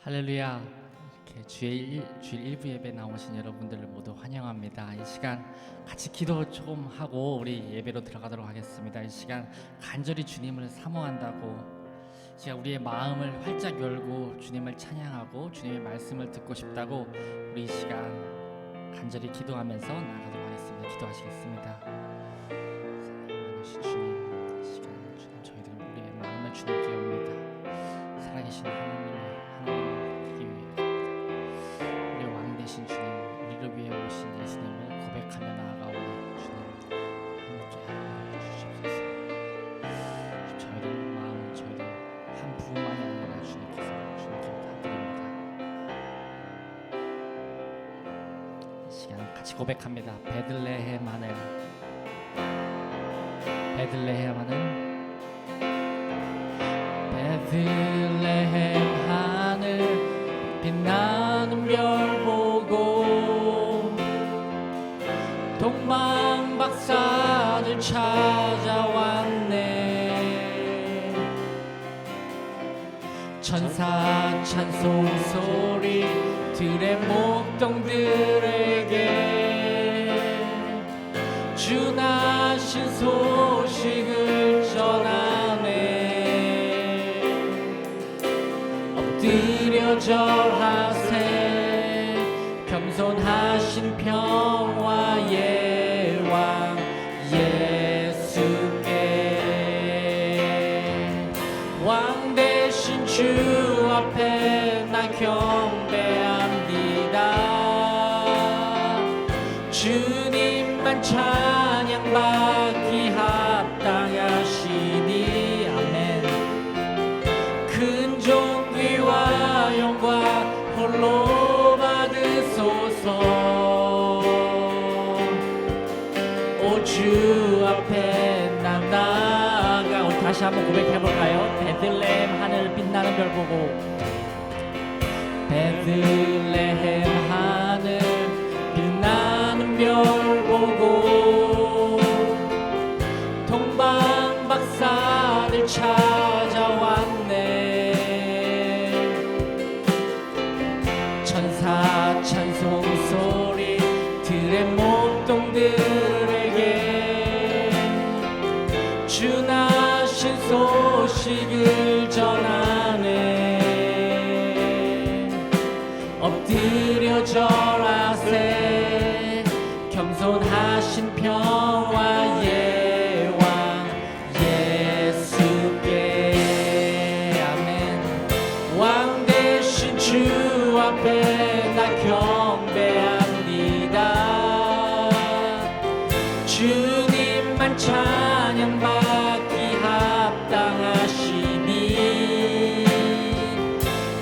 할렐루야. 이렇게 주일 1부 예배 나오신 여러분들을 모두 환영합니다. 이 시간 같이 기도 조금 하고 우리 예배로 들어가도록 하겠습니다. 이 시간 간절히 주님을 사모한다고, 이 시간 우리의 마음을 활짝 열고 주님을 찬양하고 주님의 말씀을 듣고 싶다고 우리 이 시간 간절히 기도하면서 나가도록 하겠습니다. 기도하시겠습니다. 사랑하신 주님, 이 시간 주님, 저희들은 우리의 마음을 주님께 옵니다. 살아계신 하나님을 드리기 위해 우리 왕 되신 주님, 우리를 위해 오신 예수님을 고백하며 나아가오니 주님 함께하여 주시옵소서. 저희들 마음, 저희들 한 부분만이 아니라 주님께 다 드립니다. 이 시간 같이 고백합니다. 베들레헴 하늘, 베들레헴 하늘, 베들레헴 하늘, 빛나는 별 보고 동방 박사들 찾아왔네. 천사 찬송 소리 들의 목동들에게 주 나신 소식을 전하네. 엎드려 절하세. 겸손하신 평화의 왕 예수께, 왕 되신 주 앞에 나 경배합니다. 주님만 찬양받기 합당하시니 아멘. 큰 존귀와 영광 홀로 받으소서. 오 주 앞에 나 나아가. 우리 다시 한번 고백해볼까요? 베들레헴 하늘 빛나는 별 보고, 베들레헴 하늘 빛나는 별 보고 동방 박사들 찾아왔네. 천사 찬송 소리 들의 목동들에게 주 나신 소식을 전하네. 엎드려 절하세. 겸손하신 평화의 왕 예수께 아멘. 왕 되신 주 앞에 나 경배합니다. 주님만 찬양받기 합당하시니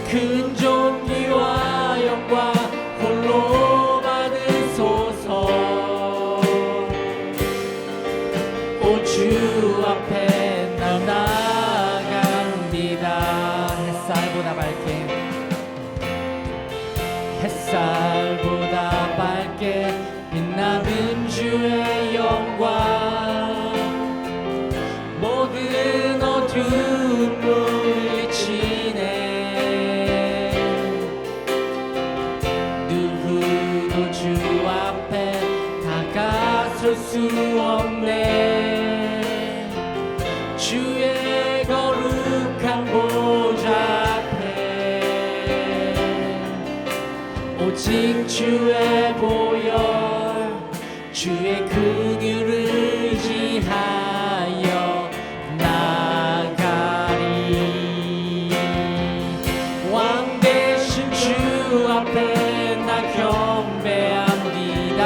큰 존귀와 영광 홀로 받으소서. 오 주 앞에 나 나아갑니다. 햇살보다 밝게, 햇살보다 밝게 빛나는 주의 영광, 모든 어두움 물리치네. 누구도 주 앞에 다가설 수 없네. 주의 거룩한 보좌 앞에 오직 주의 보혈, 주의 긍휼을 의지하여 나가리. 왕 되신 주 앞에 나 경배합니다.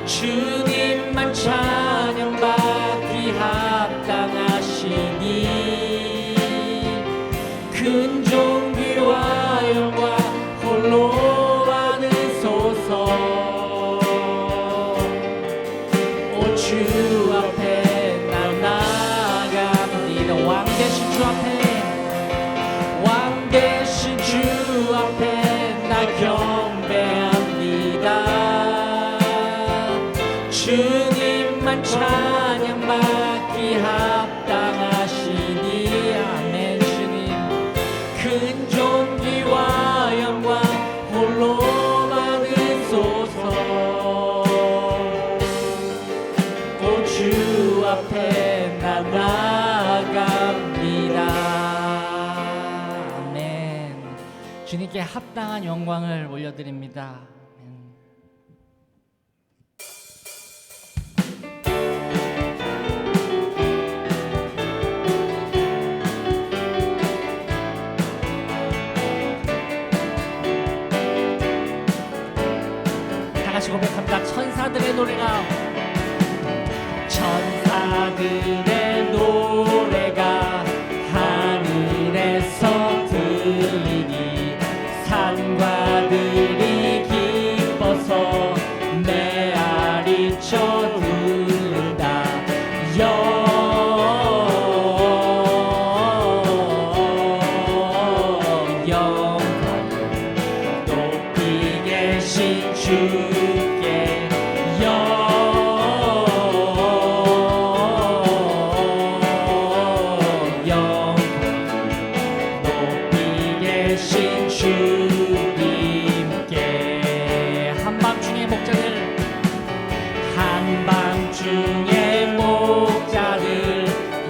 주님만 찬양받기 합당하시니 큰 존귀와 영광 홀로 받으소서. 나갑니다. 아멘. 주님께 합당한 영광을 올려드립니다. 아멘. 다 같이 고백합니다. 천사들의 노래가 천사들의 노래가 하늘에서 들리니 산과들이 기뻐서 메아리쳐 부르다. 영광을 높이 계신 주께 주님께 한밤중의 목자들 한밤중의 목자들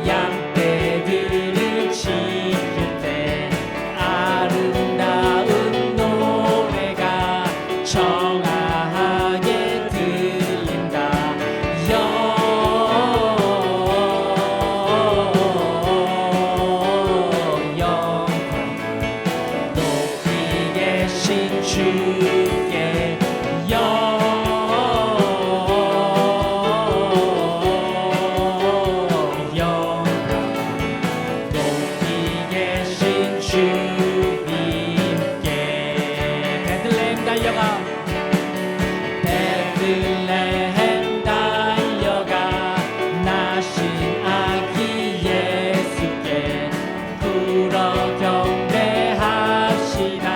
양떼들을 지킬 때 아름다운 노래가 청아하게 들린다. 주께 영광 높이 계신 주님께 베들레헴 달려가 베들레헴 달려가 나신 아기 예수께 불어 경배하시라.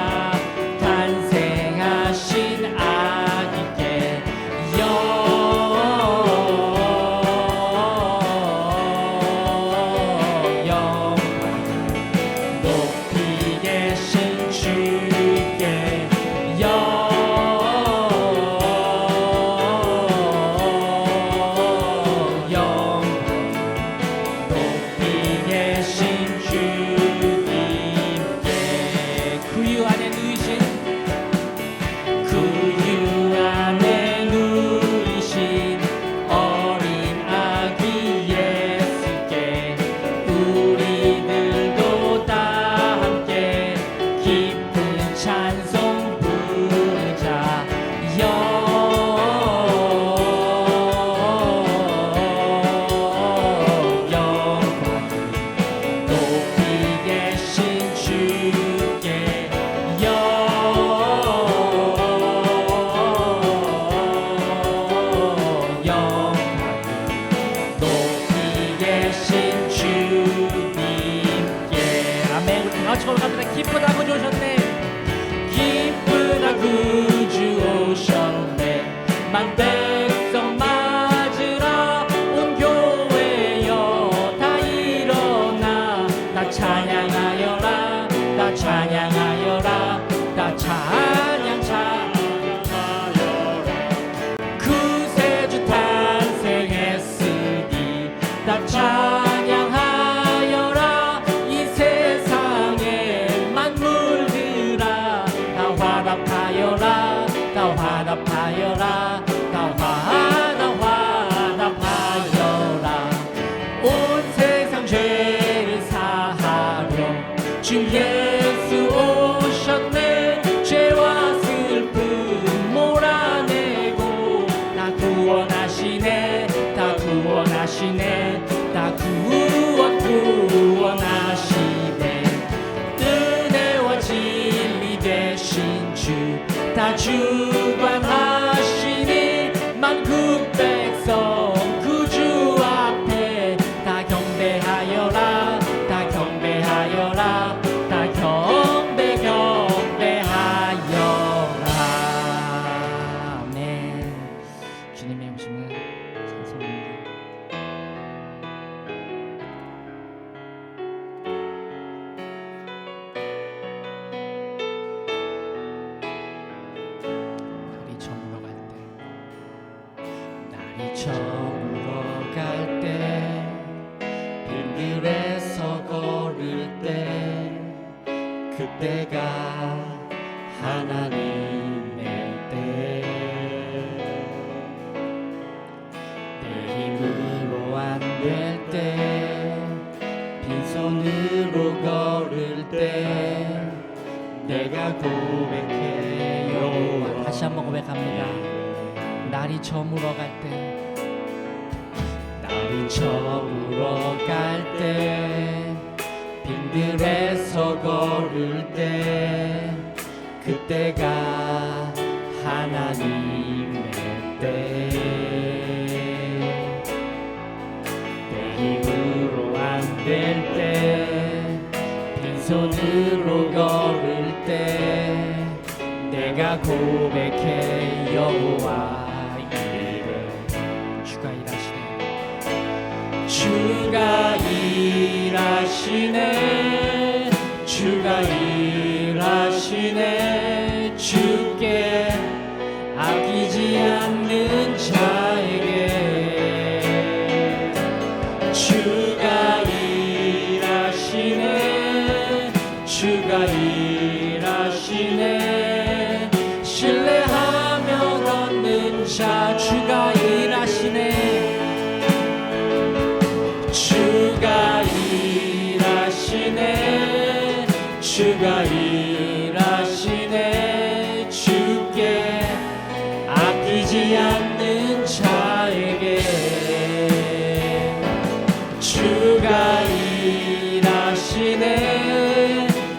기쁘다 구주 오셨네. 기쁘다 구주 오셨네. 만 백성 맞으라 온 교회여 다 일어나. 다 찬양하여라 다 찬양하여라 다 찬양하여라. 구세주 탄생했으니 다 찬양하여라. 이 세상에 만물들아 다 화답하여라 다 화답하여라 다 화답하여라. 온 세상 죄를 사하려 주 예수 오셨네. 죄와 슬픔 몰아내고 다 구원하시네 다 구원하시네 다 구원하시네. 은혜와 진리 되신 주 다 주관하시니 만국 백성 구주 앞에 다 경배하여라 다 경배하여라 다 경배하여라. 아멘. 주님의 오심을 찬송합니다. 날이 저물어 갈 때 될 때 빈손으로 걸을 때 내가 고백해 여호와. 다시 한번 고백합니다. 날이 저물어 갈 때, 날이 저물어 갈 때, 빈들에서 걸을 때, 그때가 하나님의 때. 내 힘으로 안 될 때, 빈손으로 걸을 때, 내가 고백해 여호와 이르되. 주가 일하시네, 주가 일하시네, 주가 일하시네. 주께 아끼지 않는 자에게 주가 일하시네, 주가 일하시네. 신뢰하며 걷는 자, 주가 일하시네, 주가 일하시네, 주가 일하시네. 주께 아끼지 않는 자에게 주가 일하시네,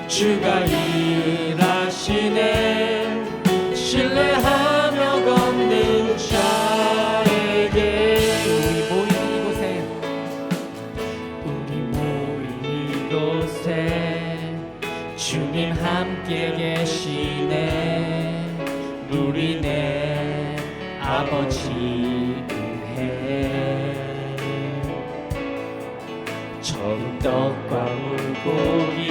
주가 일하시네. 신뢰하며 걷는 자에게. 우리 모인 이곳에 주님 함께 계시네. 누리네 아버지 은혜. 적은 떡과 물고기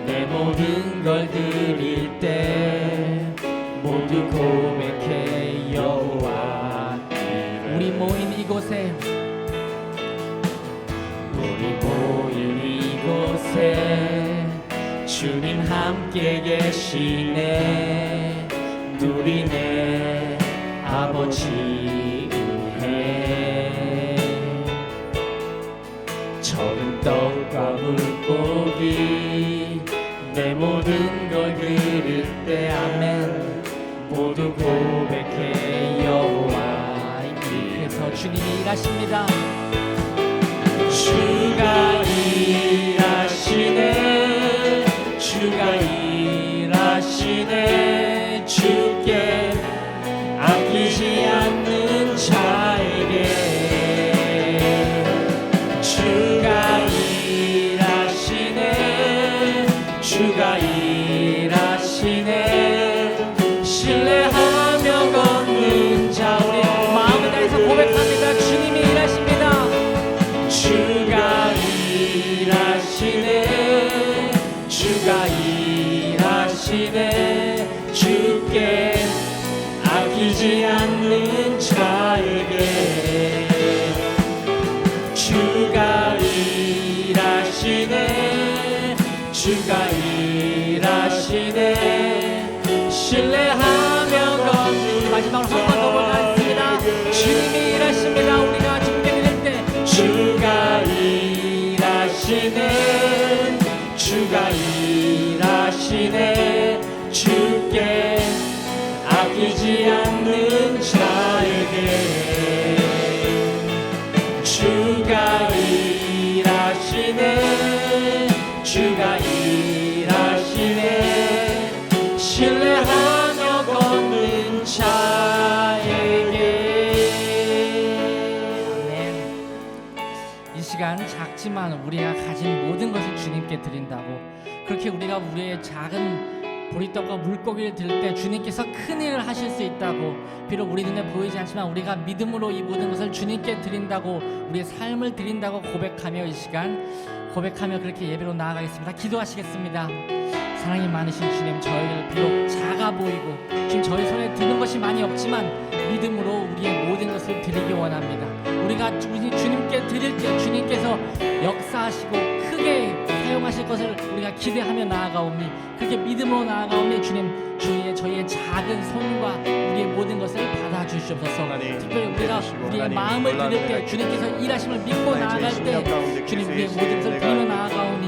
내 모든 걸 드릴 때 모두 고백해 여호와 이르되. 우리 모인 이곳에, 우리 모인 이곳에 주님 함께 계시네. 누리네 아버지 은혜. 적은 떡과 물고기 내 모든 걸 드릴 때 아멘 모두 고백해 여호와. 이렇게서 주님이 일하십니다. 주가 일하시네, 주가 일하시네. 주께 아끼지 않는 자에게 주가 일하시네, 주가 일하시네. 신뢰하며 걷는 자, 우리 마음을 다해서 고백합니다. 주님이 일하십니다. 주가 일하시네, 주가 일하시네. 주께 아끼지 않는 자에게 주가 일하시네, 주가 일하시네. 신뢰하며 걷는. 마지막으로 한 번 더 보겠습니다. 주님이 일하십니다. 우리가 준비될 때 주가 일하시네, 주가 일하시네. 주께 아끼지 않는 자에게 주가 일하시네, 주가 일하시네. 신뢰하며 걷는 자에게. 아멘. 이 시간 작지만 우리가 가진 모든 것을 주님께 드린다고, 그렇게 우리가 우리의 작은 보리떡과 물고기를 들 때 주님께서 큰 일을 하실 수 있다고, 비록 우리 눈에 보이지 않지만 우리가 믿음으로 이 모든 것을 주님께 드린다고, 우리의 삶을 드린다고 고백하며 이 시간 고백하며 그렇게 예배로 나아가겠습니다. 기도하시겠습니다. 사랑이 많으신 주님, 저희를 비록 작아 보이고 지금 저희 손에 드는 것이 많이 없지만 믿음으로 우리의 모든 것을 드리기 원합니다. 우리가 주님께 드릴 때 주님께서 역사하시고 크게 사용하실 것을 우리가 기대하며 나아가오니 그렇게 믿음으로 나아가오니 주님 저희의 작은 손과 우리의 모든 것을 받아주시옵소서. 특별히 우리가 우리의 마음을 드릴 때 주님께서 일하심을 믿고 나아갈 때 주님 우리의 모든 것을 드리며 나아가오니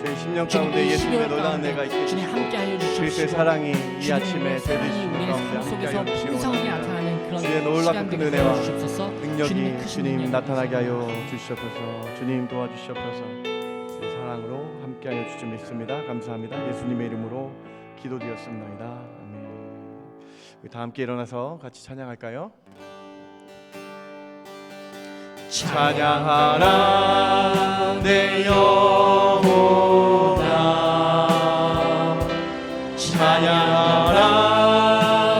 저희 10년 가운데 예수님의 놀라운 내가 있게 주님 함께하여 주시옵시고 그리스도의 사랑이 이 아침에 사랑이 되어주시는 우리의 가운데 삶 속에서 함께하여 풍성하게 주시옵소서. 나타나는 그런 주의 놀랍고 시간 큰 되게 은혜와 하여 주옵소서. 능력이 주님 능력이 나타나게 하여 주시옵소서. 주님 도와주시옵소서. 주의 사랑으로 함께하여 주시 믿습니다. 감사합니다. 예수님의 이름으로 기도드렸습니다. 아멘. 우리 다 함께 일어나서 같이 찬양할까요? 찬양하라 내 영혼아, 찬양하라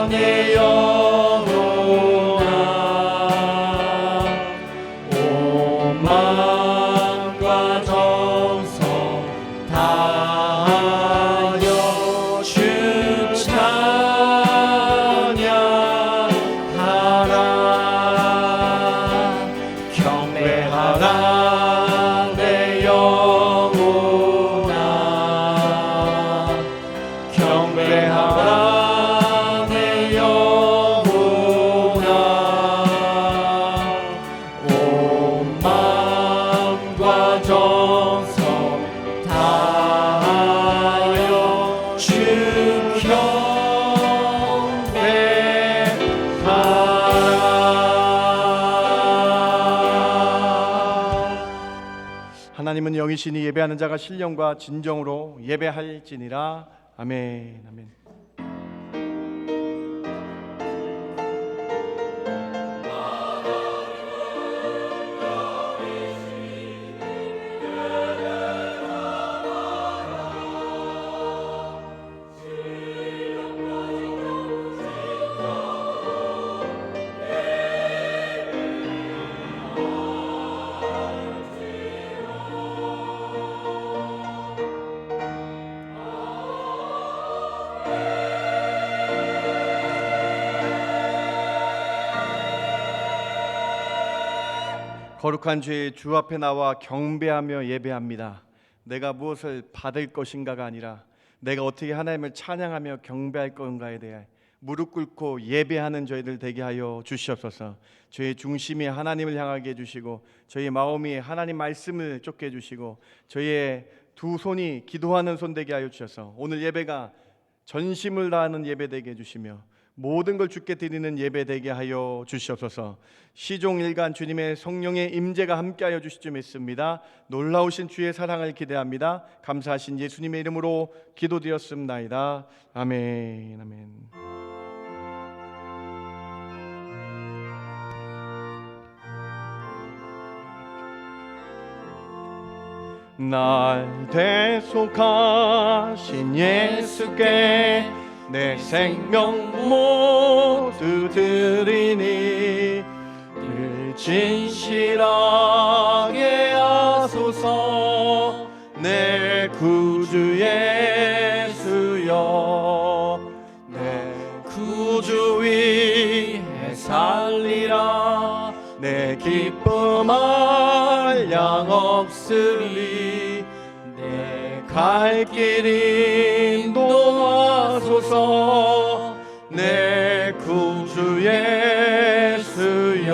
내 영혼아, 온 마음과 정성 다하여 주 찬양하라. 경배하라 내 영혼아, 경배하라 내 영혼아, 온 마음과 정성 다하여 주 하나님은 영이시니 예배하는 자가 신령과 진정으로 예배할지니라. 아멘. 아멘. 거룩한 주의 주 앞에 나와 경배하며 예배합니다. 내가 무엇을 받을 것인가가 아니라 내가 어떻게 하나님을 찬양하며 경배할 건가에 대해 무릎 꿇고 예배하는 저희들 되게 하여 주시옵소서. 저희 중심이 하나님을 향하게 해주시고 저희 마음이 하나님 말씀을 쫓게 해주시고 저희의 두 손이 기도하는 손 되게 하여 주셔서 오늘 예배가 전심을 다하는 예배 되게 해주시며 모든 걸 주께 드리는 예배 되게 하여 주시옵소서. 시종일관 주님의 성령의 임재가 함께하여 주실 줄 믿습니다. 놀라우신 주의 사랑을 기대합니다. 감사하신 예수님의 이름으로 기도드렸습나이다. 아멘. 아멘. 날 대속하신 예수께 내 생명 모두 드리니 늘 진실하게 하소서. 내 구주 예수여, 내 구주 위에 살리라. 내 기쁨 한량 없으리. 내 갈 길 인도하소서. 내 구주 예수여,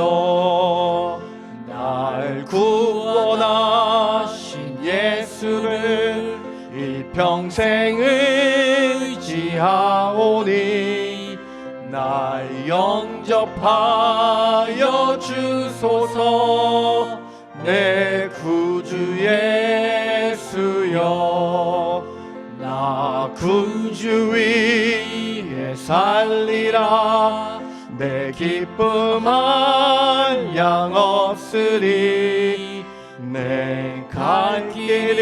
날 구원하신 예수를 일평생 의지하오니 날 영접하여 주소서. 내 구주 예수여, 나 구주 위에 살리라. 내 기쁨 한량 없으리. 내 갈 길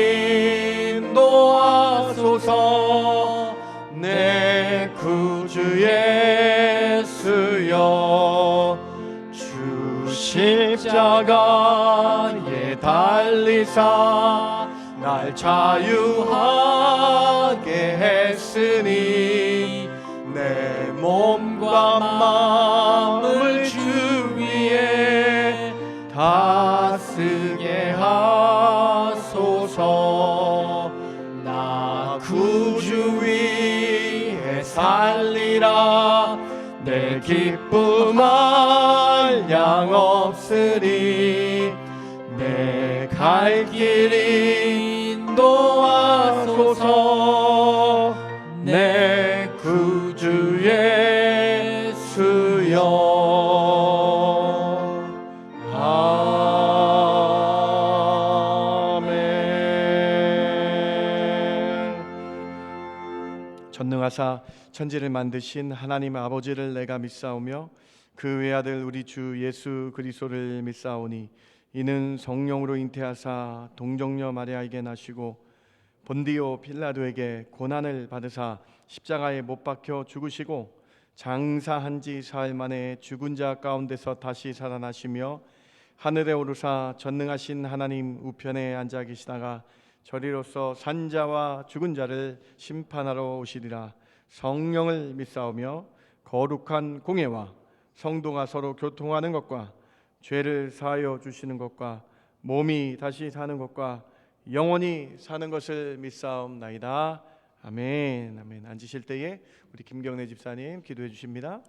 인도하소서. 내 구주 예수여, 주 십자가에 달리사 날 자유하게 했으니 내 몸과 마음을 주 위에 다스게 하소서. 아니라 내 기쁨 한량 없으니 내 갈 길 인도하소서 내 구주 예수여. 아멘. 전능하사 천지를 만드신 하나님 아버지를 내가 믿사오며 그 외아들 우리 주 예수 그리스도를 믿사오니 이는 성령으로 잉태하사 동정녀 마리아에게 나시고 본디오 필라도에게 고난을 받으사 십자가에 못 박혀 죽으시고 장사한 지 사흘 만에 죽은 자 가운데서 다시 살아나시며 하늘에 오르사 전능하신 하나님 우편에 앉아 계시다가 저리로서 산자와 죽은 자를 심판하러 오시리라. 성령을 믿사오며 거룩한 공예와 성도가 서로 교통하는 것과 죄를 사하여 주시는 것과 몸이 다시 사는 것과 영원히 사는 것을 믿사옵나이다. 아멘. 아멘. 앉으실 때에 우리 김경래 집사님 기도해 주십니다.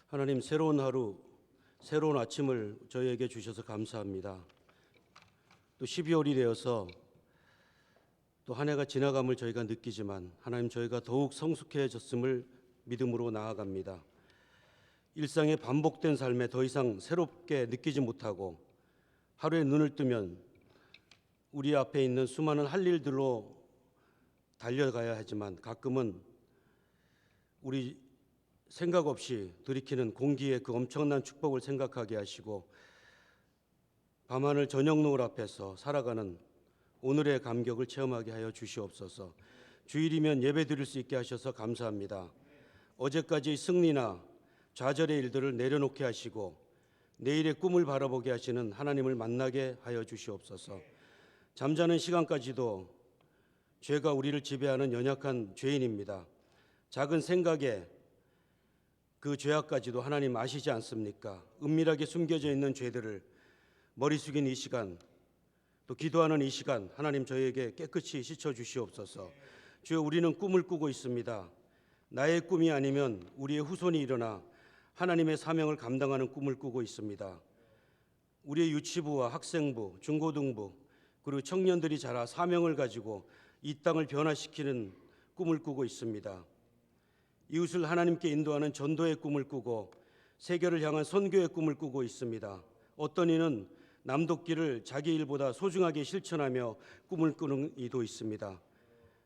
하나님, 새로운 하루, 새로운 아침을 저희에게 주셔서 감사합니다. 또 12월이 되어서 또 한 해가 지나감을 저희가 느끼지만 하나님, 저희가 더욱 성숙해졌음을 믿음으로 나아갑니다. 일상의 반복된 삶에 더 이상 새롭게 느끼지 못하고 하루에 눈을 뜨면 우리 앞에 있는 수많은 할 일들로 달려가야 하지만 가끔은 우리 생각 없이 들이키는 공기의 그 엄청난 축복을 생각하게 하시고 밤하늘 저녁 노을 앞에서 살아가는 오늘의 감격을 체험하게 하여 주시옵소서. 주일이면 예배 드릴 수 있게 하셔서 감사합니다. 어제까지의 승리나 좌절의 일들을 내려놓게 하시고 내일의 꿈을 바라보게 하시는 하나님을 만나게 하여 주시옵소서. 잠자는 시간까지도 죄가 우리를 지배하는 연약한 죄인입니다. 작은 생각에 그 죄악까지도 하나님 아시지 않습니까? 은밀하게 숨겨져 있는 죄들을 머리 숙인 이 시간, 또 기도하는 이 시간 하나님 저희에게 깨끗이 씻어 주시옵소서. 주여, 우리는 꿈을 꾸고 있습니다. 나의 꿈이 아니면 우리의 후손이 일어나 하나님의 사명을 감당하는 꿈을 꾸고 있습니다. 우리의 유치부와 학생부, 중고등부 그리고 청년들이 자라 사명을 가지고 이 땅을 변화시키는 꿈을 꾸고 있습니다. 이웃을 하나님께 인도하는 전도의 꿈을 꾸고 세계를 향한 선교의 꿈을 꾸고 있습니다. 어떤 이는 남돕기를 자기 일보다 소중하게 실천하며 꿈을 꾸는 이도 있습니다.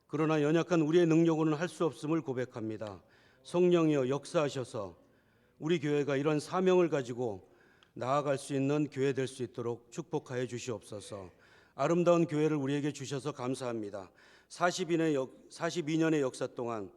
그러나 연약한 우리의 능력으로는 할 수 없음을 고백합니다. 성령이여 역사하셔서 우리 교회가 이런 사명을 가지고 나아갈 수 있는 교회 될 수 있도록 축복하여 주시옵소서. 아름다운 교회를 우리에게 주셔서 감사합니다. 42년의 역사 동안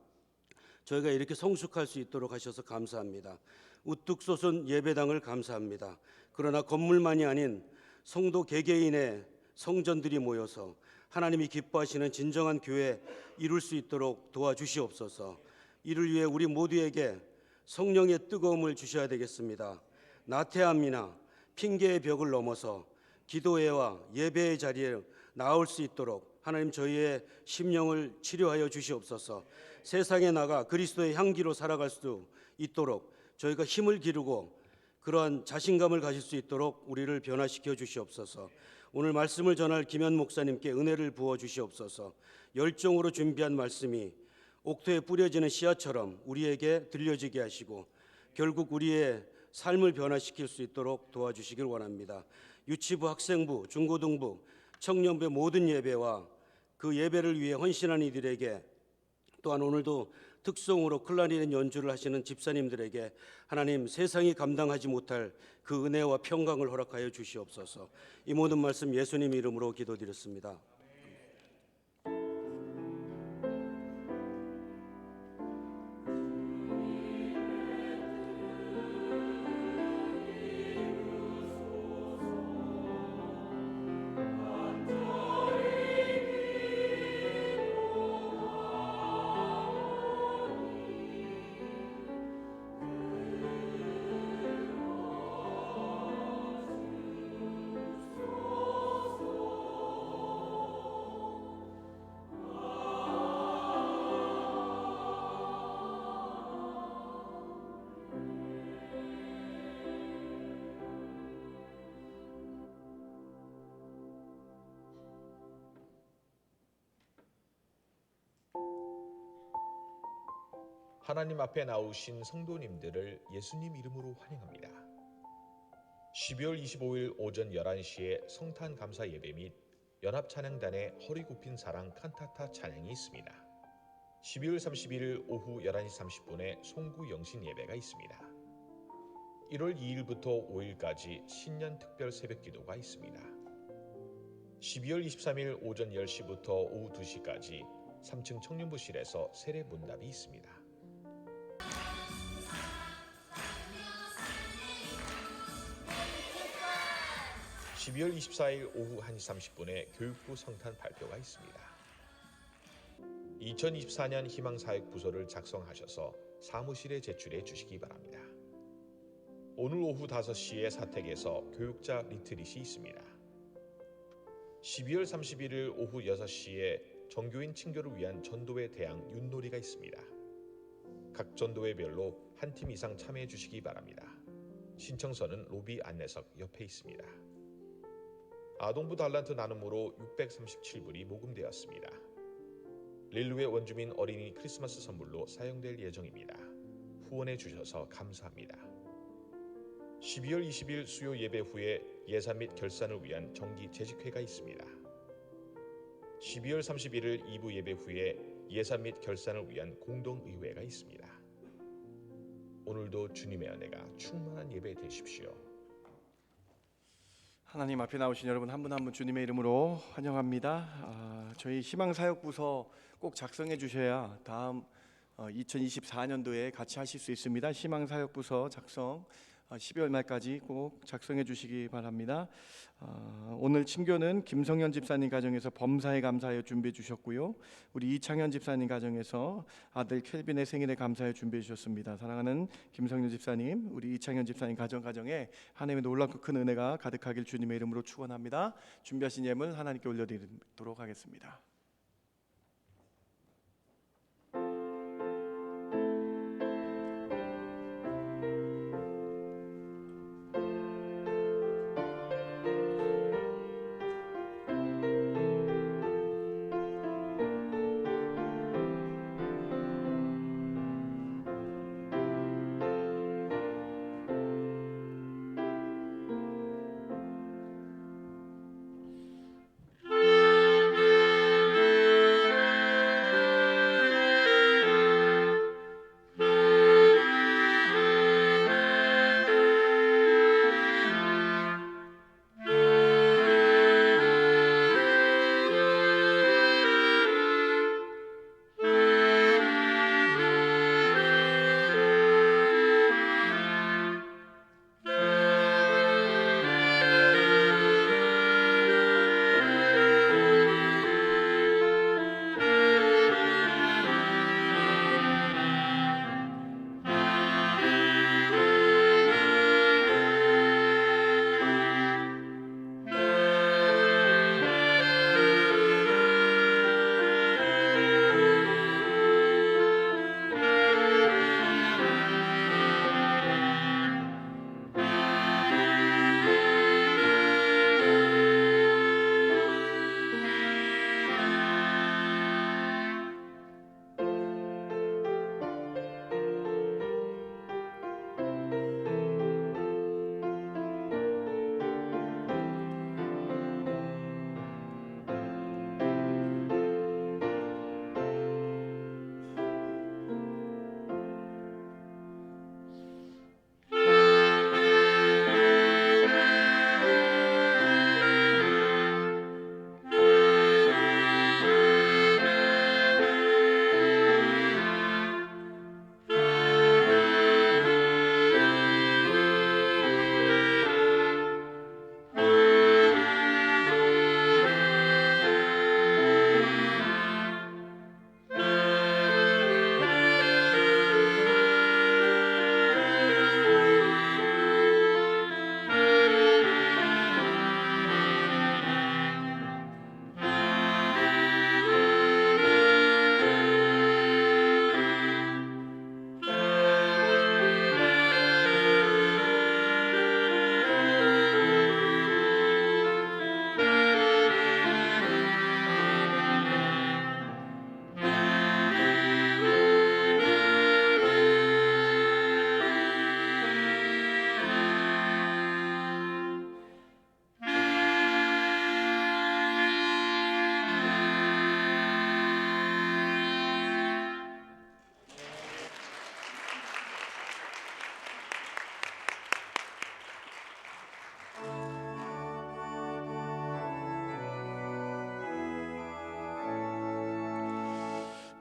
저희가 이렇게 성숙할 수 있도록 하셔서 감사합니다. 우뚝 솟은 예배당을 감사합니다. 그러나 건물만이 아닌 성도 개개인의 성전들이 모여서 하나님이 기뻐하시는 진정한 교회 이룰 수 있도록 도와주시옵소서. 이를 위해 우리 모두에게 성령의 뜨거움을 주셔야 되겠습니다. 나태함이나 핑계의 벽을 넘어서 기도회와 예배의 자리에 나올 수 있도록 하나님 저희의 심령을 치료하여 주시옵소서. 세상에 나가 그리스도의 향기로 살아갈 수 있도록 저희가 힘을 기르고 그러한 자신감을 가질 수 있도록 우리를 변화시켜 주시옵소서. 오늘 말씀을 전할 김현 목사님께 은혜를 부어 주시옵소서. 열정으로 준비한 말씀이 옥토에 뿌려지는 씨앗처럼 우리에게 들려지게 하시고 결국 우리의 삶을 변화시킬 수 있도록 도와주시길 원합니다. 유치부, 학생부, 중고등부, 청년부의 모든 예배와 그 예배를 위해 헌신한 이들에게, 또한 오늘도 특성으로 클라리넷 연주를 하시는 집사님들에게 하나님 세상이 감당하지 못할 그 은혜와 평강을 허락하여 주시옵소서. 이 모든 말씀 예수님 이름으로 기도드렸습니다. 하나님 앞에 나오신 성도님들을 예수님 이름으로 환영합니다. 12월 25일 오전 11시에 성탄 감사 예배 및 연합찬양단의 허리 굽힌 사랑 칸타타 찬양이 있습니다. 12월 31일 오후 11시 30분에 송구 영신 예배가 있습니다. 1월 2일부터 5일까지 신년 특별 새벽 기도가 있습니다. 12월 23일 오전 10시부터 오후 2시까지 3층 청년부실에서 세례 문답이 있습니다. 12월 24일 오후 1시 30분에 교육부 성탄 발표가 있습니다. 2024년 희망사역부서를 작성하셔서 사무실에 제출해 주시기 바랍니다. 오늘 오후 5시에 사택에서 교육자 리트릿이 있습니다. 12월 31일 오후 6시에 정교인 친교를 위한 전도회 대항 윷놀이가 있습니다. 각 전도회별로 한 팀 이상 참여해 주시기 바랍니다. 신청서는 로비 안내석 옆에 있습니다. 아동부 달란트 나눔으로 637불이 모금되었습니다. 릴루의 원주민 어린이 크리스마스 선물로 사용될 예정입니다. 후원해 주셔서 감사합니다. 12월 20일 수요 예배 후에 예산 및 결산을 위한 정기 재직회가 있습니다. 12월 31일 2부 예배 후에 예산 및 결산을 위한 공동의회가 있습니다. 오늘도 주님의 은혜가 충만한 예배 되십시오. 하나님 앞에 나오신 여러분 한 분 한 분 주님의 이름으로 환영합니다. 저희 희망사역부서 꼭 작성해 주셔야 다음 2024년도에 같이 하실 수 있습니다. 희망사역부서 작성 12월 말까지 꼭 작성해 주시기 바랍니다. 오늘 친교는 김성현 집사님 가정에서 범사에 감사하여 준비해 주셨고요. 우리 이창현 집사님 가정에서 아들 켈빈의 생일에 감사하여 준비해 주셨습니다. 사랑하는 김성현 집사님, 우리 이창현 집사님 가정에 하나님의 놀랍고 큰 은혜가 가득하길 주님의 이름으로 축원합니다. 준비하신 예물 하나님께 올려드리도록 하겠습니다.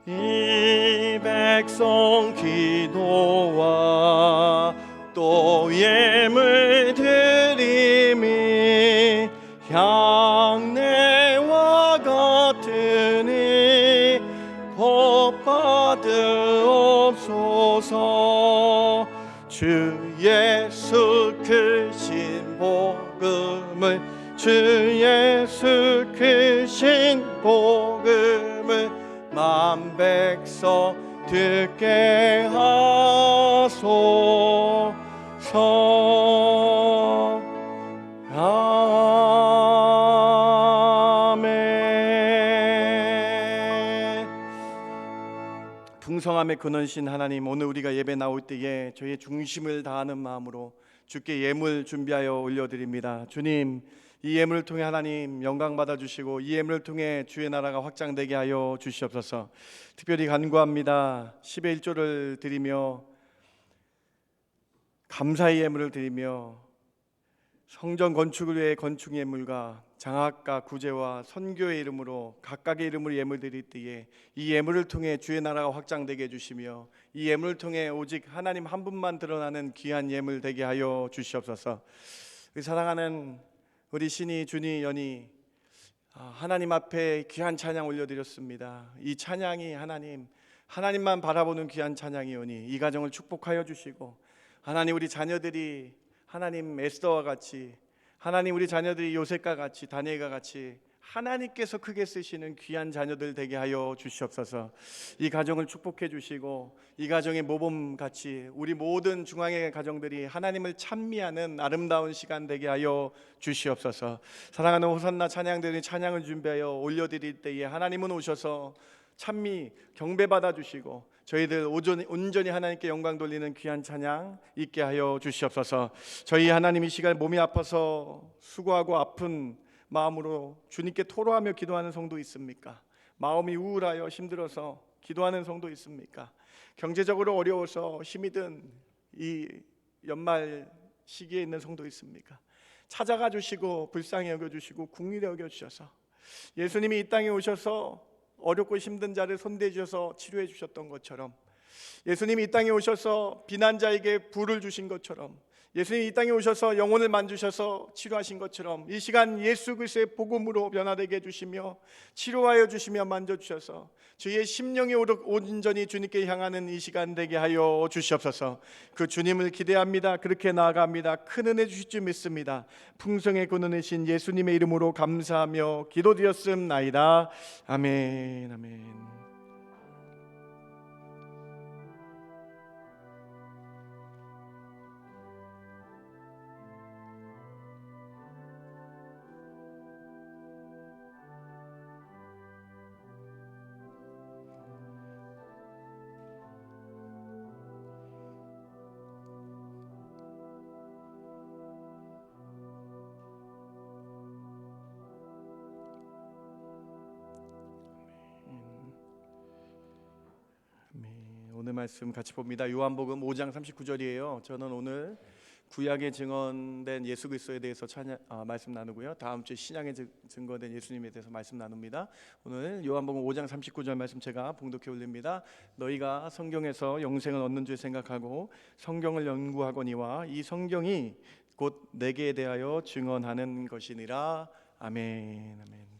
이 백성 기도와 또 예물 드림이 향내와 같으니 복 받으옵소서. 주 예수 크신 복음을 주 예수 크신 복음을 만 백성 듣게 하소서. 아멘. 풍성함의 근원신 하나님, 오늘 우리가 예배 나올 때에 저희의 중심을 다하는 마음으로 주께 예물 준비하여 올려드립니다. 주님, 이 예물을 통해 하나님 영광 받아주시고 이 예물을 통해 주의 나라가 확장되게 하여 주시옵소서. 특별히 간구합니다. 10의 1조를 드리며 감사의 예물을 드리며 성전 건축을 위해 건축 예물과 장학과 구제와 선교의 이름으로 각각의 이름으로 예물 드릴 때에 이 예물을 통해 주의 나라가 확장되게 해주시며 이 예물을 통해 오직 하나님 한 분만 드러나는 귀한 예물 되게 하여 주시옵소서. 사랑하는 우리 신이, 준이, 연이 하나님 앞에 귀한 찬양 올려드렸습니다. 이 찬양이 하나님만 바라보는 귀한 찬양이오니 이 가정을 축복하여 주시고 하나님 우리 자녀들이 하나님 에스더와 같이 하나님 우리 자녀들이 요셉과 같이 다니엘과 같이 하나님께서 크게 쓰시는 귀한 자녀들 되게 하여 주시옵소서. 이 가정을 축복해 주시고 이 가정의 모범같이 우리 모든 중앙의 가정들이 하나님을 찬미하는 아름다운 시간 되게 하여 주시옵소서. 사랑하는 호산나 찬양들이 찬양을 준비하여 올려드릴 때에 하나님은 오셔서 찬미 경배 받아주시고 저희들 온전히 하나님께 영광 돌리는 귀한 찬양 있게 하여 주시옵소서. 저희 하나님 이 시간 몸이 아파서 수고하고 아픈 마음으로 주님께 토로하며 기도하는 성도 있습니까? 마음이 우울하여 힘들어서 기도하는 성도 있습니까? 경제적으로 어려워서 힘이 든 이 연말 시기에 있는 성도 있습니까? 찾아가 주시고 불쌍히 여겨주시고 긍휼히 여겨주셔서 예수님이 이 땅에 오셔서 어렵고 힘든 자를 손대해 주셔서 치료해 주셨던 것처럼 예수님이 이 땅에 오셔서 비난자에게 부를 주신 것처럼 예수님이 이 땅에 오셔서 영혼을 만주셔서 치료하신 것처럼 이 시간 예수 그리스도의 복음으로 변화되게 해주시며 치료하여 주시며 만져주셔서 저희의 심령이 온전히 주님께 향하는 이 시간 되게 하여 주시옵소서. 그 주님을 기대합니다. 그렇게 나아갑니다. 큰 은혜 주실 줄 믿습니다. 풍성의 근원이신 예수님의 이름으로 감사하며 기도드렸음나이다. 아멘. 아멘. 오늘 말씀 같이 봅니다. 요한복음 5장 39절이에요. 저는 오늘 구약에 증언된 예수 그리스도에 대해서 말씀 나누고요. 다음 주에 신약에 증거된 예수님에 대해서 말씀 나눕니다. 오늘 요한복음 5장 39절 말씀 제가 봉독해 올립니다. 너희가 성경에서 영생을 얻는 줄 생각하고 성경을 연구하거니와 이 성경이 곧 내게 대하여 증언하는 것이니라. 아멘. 아멘.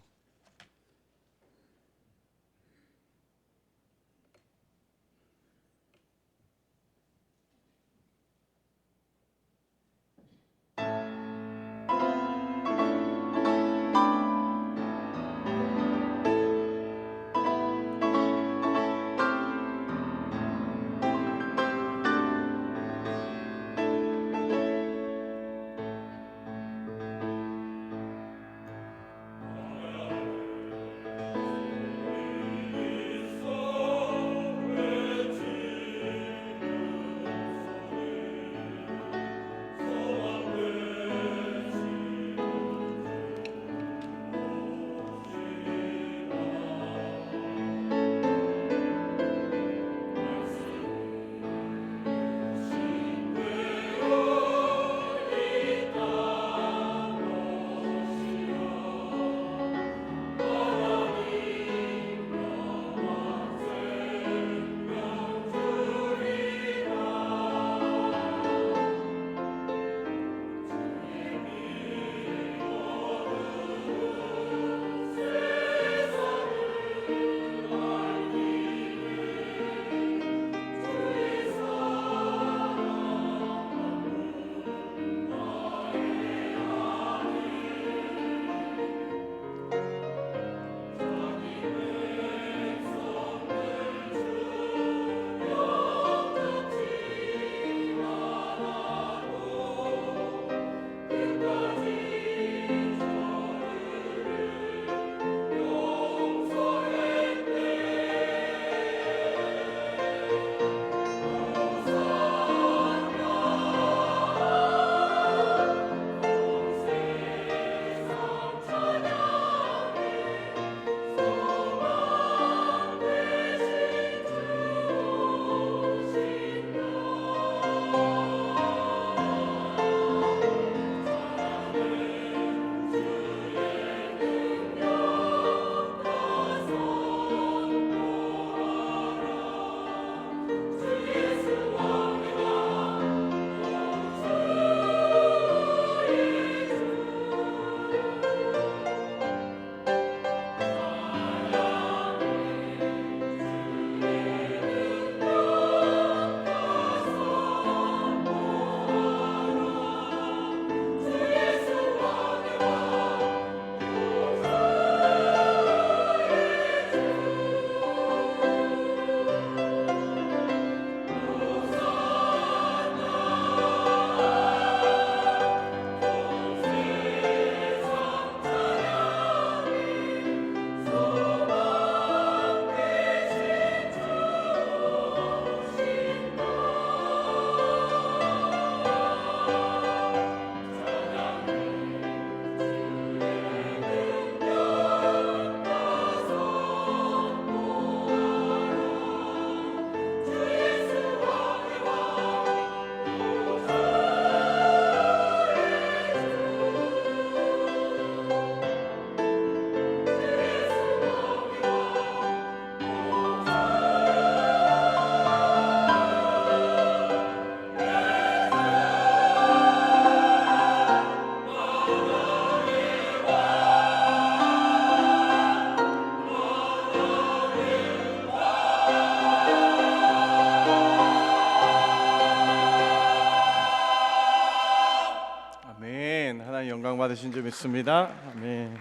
받으신 줄 믿습니다. 아멘.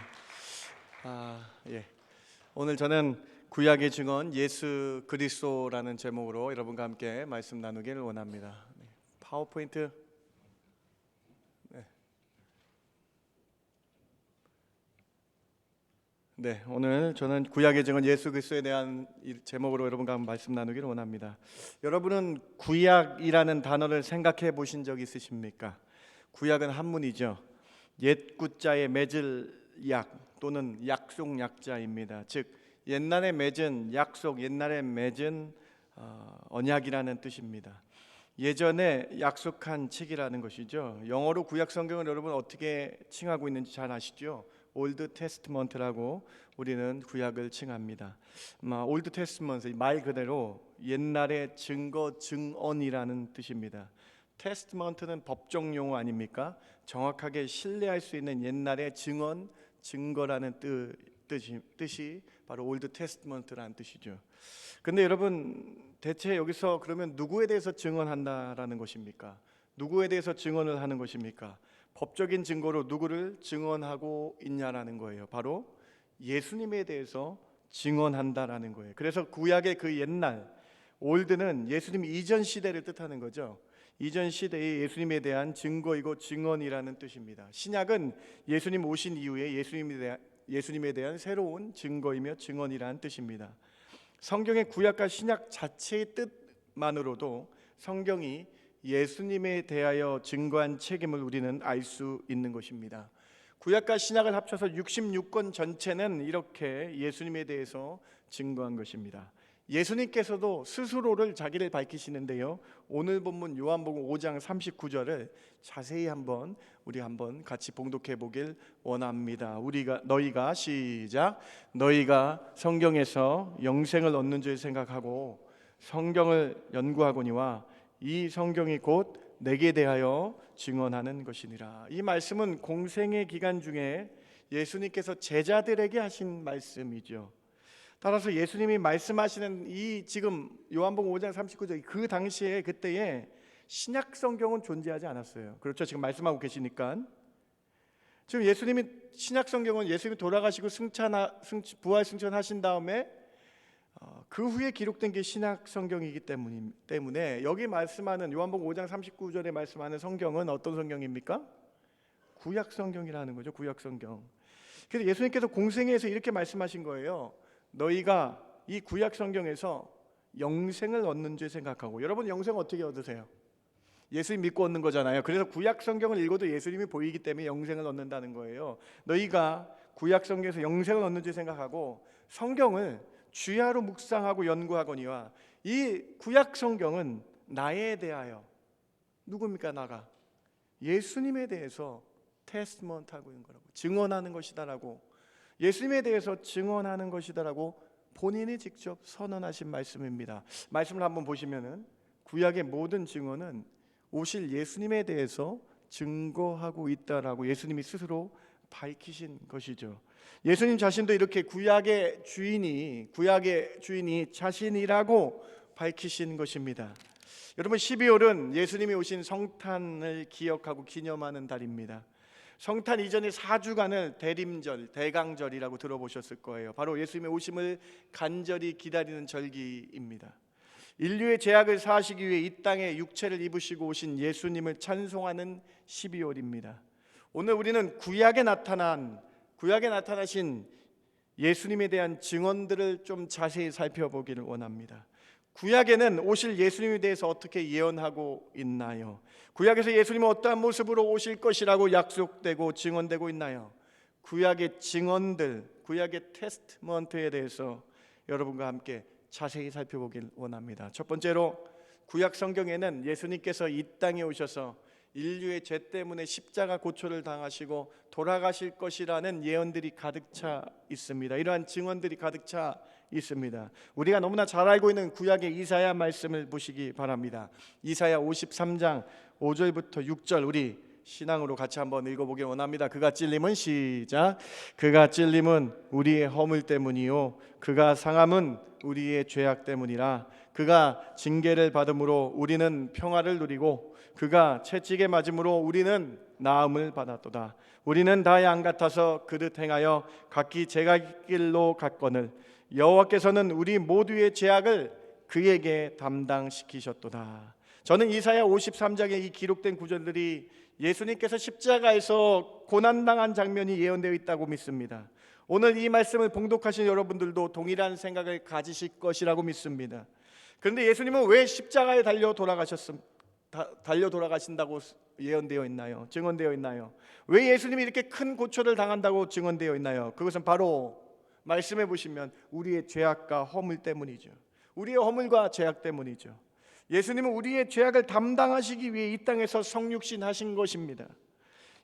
예. 오늘 저는 구약의 증언 예수 그리스도라는 제목으로 여러분과 함께 말씀 나누기를 원합니다. 파워포인트. 네, 오늘 저는 구약의 증언 예수 그리스도에 대한 이 제목으로 여러분과 말씀 나누기를 원합니다. 여러분은 구약이라는 단어를 생각해 보신 적 있으십니까? 구약은 한문이죠. 옛 구자에 맺을 약 또는 약속 약자입니다. 즉 옛날에 맺은 약속, 옛날에 맺은 언약이라는 뜻입니다. 예전에 약속한 책이라는 것이죠. 영어로 구약 성경을 여러분 어떻게 칭하고 있는지 잘 아시죠? 올드 테스트먼트라고 우리는 구약을 칭합니다. 올드 테스트먼트 말 그대로 옛날의 증거, 증언이라는 뜻입니다. 테스트먼트는 법정 용어 아닙니까? 정확하게 신뢰할 수 있는 옛날의 증언, 증거라는 뜻이 바로 올드 테스트먼트라는 뜻이죠. 근데 여러분 대체 여기서 그러면 누구에 대해서 증언한다라는 것입니까? 누구에 대해서 증언을 하는 것입니까? 법적인 증거로 누구를 증언하고 있냐라는 거예요. 바로 예수님에 대해서 증언한다라는 거예요. 그래서 구약의 그 옛날 올드는 예수님 이전 시대를 뜻하는 거죠. 이전 시대의 예수님에 대한 증거이고 증언이라는 뜻입니다. 신약은 예수님 오신 이후에 예수님에 대한 새로운 증거이며 증언이라는 뜻입니다. 성경의 구약과 신약 자체의 뜻만으로도 성경이 예수님에 대하여 증거한 책임을 우리는 알 수 있는 것입니다. 구약과 신약을 합쳐서 66권 전체는 이렇게 예수님에 대해서 증거한 것입니다. 예수님께서도 스스로를 자기를 밝히시는데요. 오늘 본문 요한복음 5장 39절을 자세히 우리 한번 같이 봉독해 보길 원합니다. 너희가 시작. 너희가 성경에서 영생을 얻는 줄 생각하고 성경을 연구하거니와 이 성경이 곧 내게 대하여 증언하는 것이니라. 이 말씀은 공생의 기간 중에 예수님께서 제자들에게 하신 말씀이죠. 따라서 예수님이 말씀하시는 이 지금 요한복음 5장 39절 그 당시에 그때에 신약 성경은 존재하지 않았어요. 그렇죠? 지금 말씀하고 계시니까 지금 예수님이 신약 성경은 예수님이 돌아가시고 부활 승천하신 다음에 그 후에 기록된 게 신약 성경이기 때문에 여기 말씀하는 요한복음 5장 39절에 말씀하는 성경은 어떤 성경입니까? 구약 성경이라는 거죠. 구약 성경. 그래서 예수님께서 공생애에서 이렇게 말씀하신 거예요. 너희가 이 구약 성경에서 영생을 얻는 줄 생각하고. 여러분 영생 어떻게 얻으세요? 예수님 믿고 얻는 거잖아요. 그래서 구약 성경을 읽어도 예수님이 보이기 때문에 영생을 얻는다는 거예요. 너희가 구약 성경에서 영생을 얻는 줄 생각하고 성경을 주야로 묵상하고 연구하거니와. 이 구약 성경은 나에 대하여 누굽니까? 나가 예수님에 대해서 테스트먼트하고 있는 거라고, 증언하는 것이다라고, 예수님에 대해서 증언하는 것이다라고 본인이 직접 선언하신 말씀입니다. 말씀을 한번 보시면은 구약의 모든 증언은 오실 예수님에 대해서 증거하고 있다라고 예수님이 스스로 밝히신 것이죠. 예수님 자신도 이렇게 구약의 주인이 자신이라고 밝히신 것입니다. 여러분 12월은 예수님이 오신 성탄을 기억하고 기념하는 달입니다. 성탄 이전에 4주간을 대림절, 대강절이라고 들어보셨을 거예요. 바로 예수님의 오심을 간절히 기다리는 절기입니다. 인류의 죄악을 사하시기 위해 이 땅에 육체를 입으시고 오신 예수님을 찬송하는 12월입니다. 오늘 우리는 구약에 나타나신 예수님에 대한 증언들을 좀 자세히 살펴보기를 원합니다. 구약에는 오실 예수님에 대해서 어떻게 예언하고 있나요? 구약에서 예수님은 어떠한 모습으로 오실 것이라고 약속되고 증언되고 있나요? 구약의 증언들, 구약의 테스트먼트에 대해서 여러분과 함께 자세히 살펴보길 원합니다. 첫 번째로 구약 성경에는 예수님께서 이 땅에 오셔서 인류의 죄 때문에 십자가 고초를 당하시고 돌아가실 것이라는 예언들이 가득 차 있습니다. 이러한 증언들이 가득 차 있습니다. 우리가 너무나 잘 알고 있는 구약의 이사야 말씀을 보시기 바랍니다. 이사야 53장 5절부터 6절 우리 신앙으로 같이 한번 읽어보기 원합니다. 그가 찔림은 시작. 그가 찔림은 우리의 허물 때문이요 그가 상함은 우리의 죄악 때문이라. 그가 징계를 받음으로 우리는 평화를 누리고 그가 채찍에 맞음으로 우리는 나음을 받았도다. 우리는 다 양 같아서 그릇 행하여 각기 제가 길로 갔거늘 여호와께서는 우리 모두의 죄악을 그에게 담당시키셨도다. 저는 이사야 53장에 이 기록된 구절들이 예수님께서 십자가에서 고난당한 장면이 예언되어 있다고 믿습니다. 오늘 이 말씀을 봉독하신 여러분들도 동일한 생각을 가지실 것이라고 믿습니다. 그런데 예수님은 왜 십자가에 달려 돌아가신다고 예언되어 있나요? 증언되어 있나요? 왜 예수님이 이렇게 큰 고초를 당한다고 증언되어 있나요? 그것은 바로 말씀해 보시면 우리의 죄악과 허물 때문이죠. 우리의 허물과 죄악 때문이죠. 예수님은 우리의 죄악을 담당하시기 위해 이 땅에서 성육신 하신 것입니다.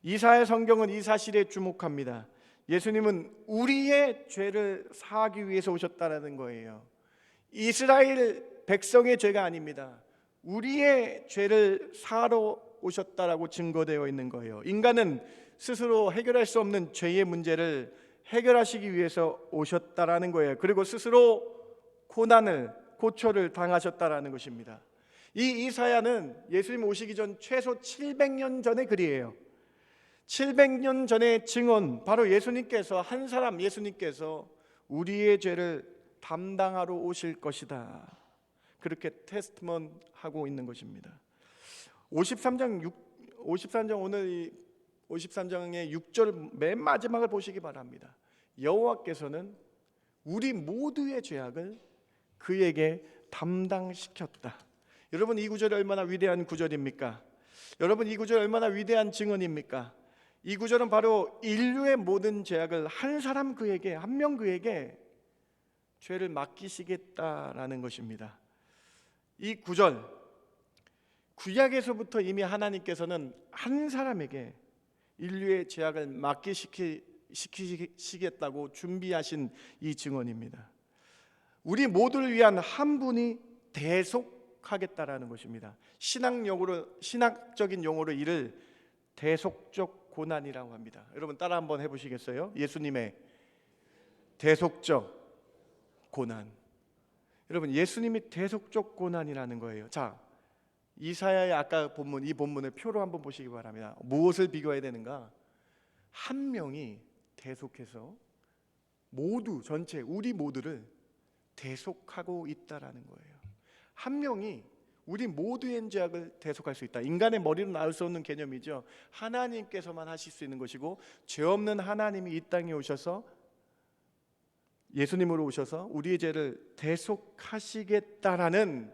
이사야 성경은 이 사실에 주목합니다. 예수님은 우리의 죄를 사하기 위해서 오셨다는 거예요. 이스라엘 백성의 죄가 아닙니다. 우리의 죄를 사하러 오셨다라고 증거되어 있는 거예요. 인간은 스스로 해결할 수 없는 죄의 문제를 해결하시기 위해서 오셨다라는 거예요. 그리고 스스로 고초를 당하셨다라는 것입니다. 이 이사야는 예수님 오시기 전 최소 700년 전의 글이에요. 700년 전의 증언, 바로 예수님께서 한 사람 예수님께서 우리의 죄를 담당하러 오실 것이다. 그렇게 테스트먼하고 있는 것입니다. 53장 오늘 이 53장의 6절 맨 마지막을 보시기 바랍니다. 여호와께서는 우리 모두의 죄악을 그에게 담당시켰다. 여러분, 이 구절이 얼마나 위대한 구절입니까? 여러분, 이 구절이 얼마나 위대한 증언입니까? 이 구절은 바로 인류의 모든 죄악을 한 사람 그에게, 한 명 그에게 죄를 맡기시겠다라는 것입니다. 이 구절, 구약에서부터 이미 하나님께서는 한 사람에게 인류의 죄악을 맡기시겠다고 준비하신 이 증언입니다. 우리 모두를 위한 한 분이 대속하겠다라는 것입니다. 신학적인 용어로 이를 대속적 고난이라고 합니다. 여러분 따라 한번 해보시겠어요? 예수님의 대속적 고난. 여러분, 예수님이 대속적 고난이라는 거예요. 자, 이사야의 아까 본문, 이 본문을 표로 한번 보시기 바랍니다. 무엇을 비교해야 되는가? 한 명이 대속해서 모두, 전체 우리 모두를 대속하고 있다라는 거예요. 한 명이 우리 모두의 죄악을 대속할 수 있다. 인간의 머리로 나올 수 없는 개념이죠. 하나님께서만 하실 수 있는 것이고, 죄 없는 하나님이 이 땅에 오셔서, 예수님으로 오셔서 우리의 죄를 대속하시겠다라는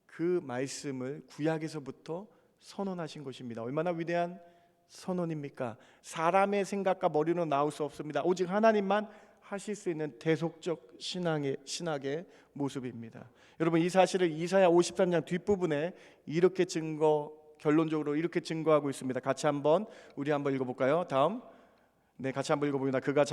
그 말씀을 구약에서부터 선언하신 것입니다. 얼마나 위대한 선언입니까? 사람의 생각과 머리로 나올 수 없습니다. 오직 하나님만 하실 수 있는 대속적 신학의 모습입니다. 여러분, 이 사실을 이사야 53장 뒷부분에 이렇게 결론적으로 이렇게 증거하고 있습니다. 같이 한번 읽어볼까요? 다음, 같이 한번 읽어봅니다. 그가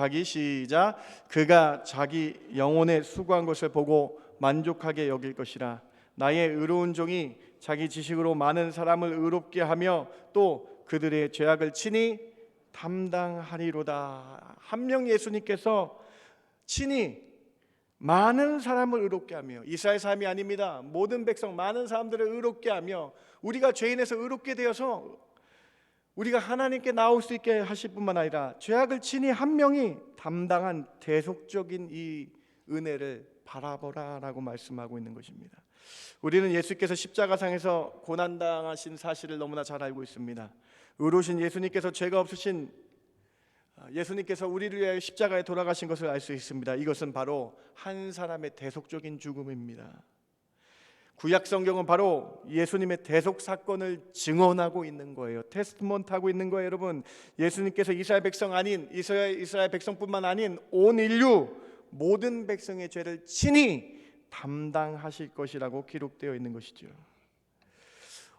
자기 영혼에 수고한 것을 보고 만족하게 여길 것이라. 나의 의로운 종이 자기 지식으로 많은 사람을 의롭게 하며 또 그들의 죄악을 친히 담당하리로다. 한 명 예수님께서 친히 많은 사람을 의롭게 하며, 이스라엘 사람이 아닙니다. 모든 백성, 많은 사람들을 의롭게 하며, 우리가 죄인에서 의롭게 되어서 우리가 하나님께 나올 수 있게 하실 뿐만 아니라 죄악을 친히 한 명이 담당한 대속적인 이 은혜를 바라보라라고 말씀하고 있는 것입니다. 우리는 예수께서 십자가상에서 고난당하신 사실을 너무나 잘 알고 있습니다. 의로우신 예수님께서 죄가 없으신 예수님께서 우리를 위하여 십자가에 돌아가신 것을 알 수 있습니다. 이것은 바로 한 사람의 대속적인 죽음입니다. 구약 성경은 바로 예수님의 대속 사건을 증언하고 있는 거예요. 테스트먼트하고 있는 거예요. 여러분, 예수님께서 이스라엘 백성 아닌 이스라엘 백성뿐만 아닌 온 인류 모든 백성의 죄를 친히 담당하실 것이라고 기록되어 있는 것이죠.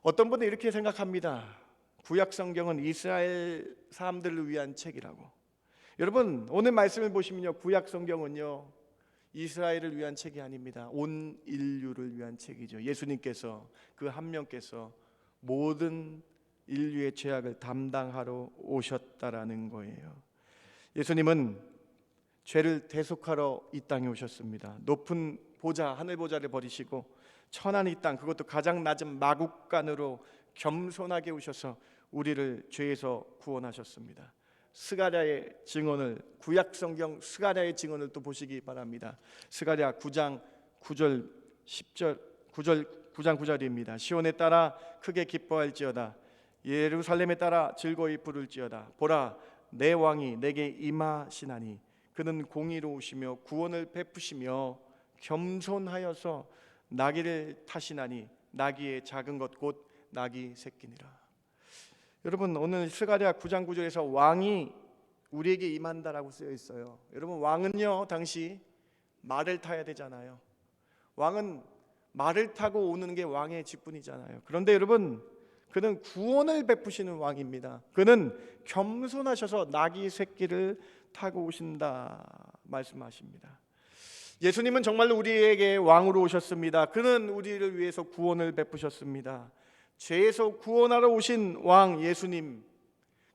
어떤 분은 이렇게 생각합니다. 구약 성경은 이스라엘 사람들을 위한 책이라고. 여러분, 오늘 말씀을 보시면요, 구약 성경은요 이스라엘을 위한 책이 아닙니다. 온 인류를 위한 책이죠. 예수님께서, 그 한 명께서 모든 인류의 죄악을 담당하러 오셨다라는 거예요. 예수님은 죄를 대속하러 이 땅에 오셨습니다. 높은 보좌, 하늘 보좌를 버리시고 천한 이 땅, 그것도 가장 낮은 마국간으로 겸손하게 오셔서 우리를 죄에서 구원하셨습니다. 스가랴의 증언을, 구약 성경 스가랴의 증언을 또 보시기 바랍니다. 스가랴 9장 9절 10절 9장 9절입니다. 시온에 따라 크게 기뻐할지어다. 예루살렘에 따라 즐거이 부를지어다. 보라, 내 왕이 내게 임하시나니 그는 공의로우시며 구원을 베푸시며 겸손하여서 나귀를 타시나니 나귀의 작은 것 곧 나귀 새끼니라. 여러분, 오늘 스가랴 9장 9절에서 왕이 우리에게 임한다라고 쓰여 있어요. 여러분, 왕은요 당시 말을 타야 되잖아요. 왕은 말을 타고 오는 게 왕의 직분이잖아요. 그런데 여러분, 그는 구원을 베푸시는 왕입니다. 그는 겸손하셔서 나귀 새끼를 타고 오신다 말씀하십니다. 예수님은 정말로 우리에게 왕으로 오셨습니다. 그는 우리를 위해서 구원을 베푸셨습니다. 죄에서 구원하러 오신 왕 예수님,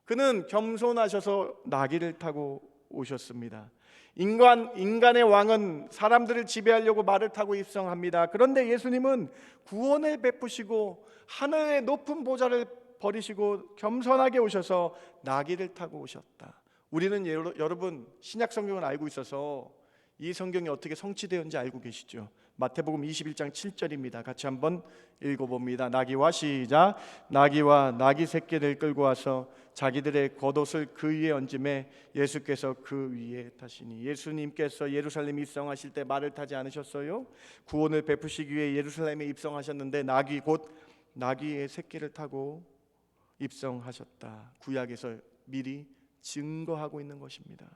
그는 겸손하셔서 나귀를 타고 오셨습니다. 인간의 왕은 사람들을 지배하려고 말을 타고 입성합니다. 그런데 예수님은 구원을 베푸시고 하늘의 높은 보좌를 버리시고 겸손하게 오셔서 나귀를 타고 오셨다. 우리는 여러분 신약 성경을 알고 있어서 이 성경이 어떻게 성취되었는지 알고 계시죠? 마태복음 21장 7절입니다. 같이 한번 읽어봅니다. 나귀와 시작. 나귀와 나귀 새끼를 끌고 와서 자기들의 겉옷을 그 위에 얹음에 예수께서 그 위에 타시니. 예수님께서 예루살렘에 입성하실 때 말을 타지 않으셨어요? 구원을 베푸시기 위해 예루살렘에 입성하셨는데 나귀 곧 나귀의 새끼를 타고 입성하셨다. 구약에서 미리 증거하고 있는 것입니다.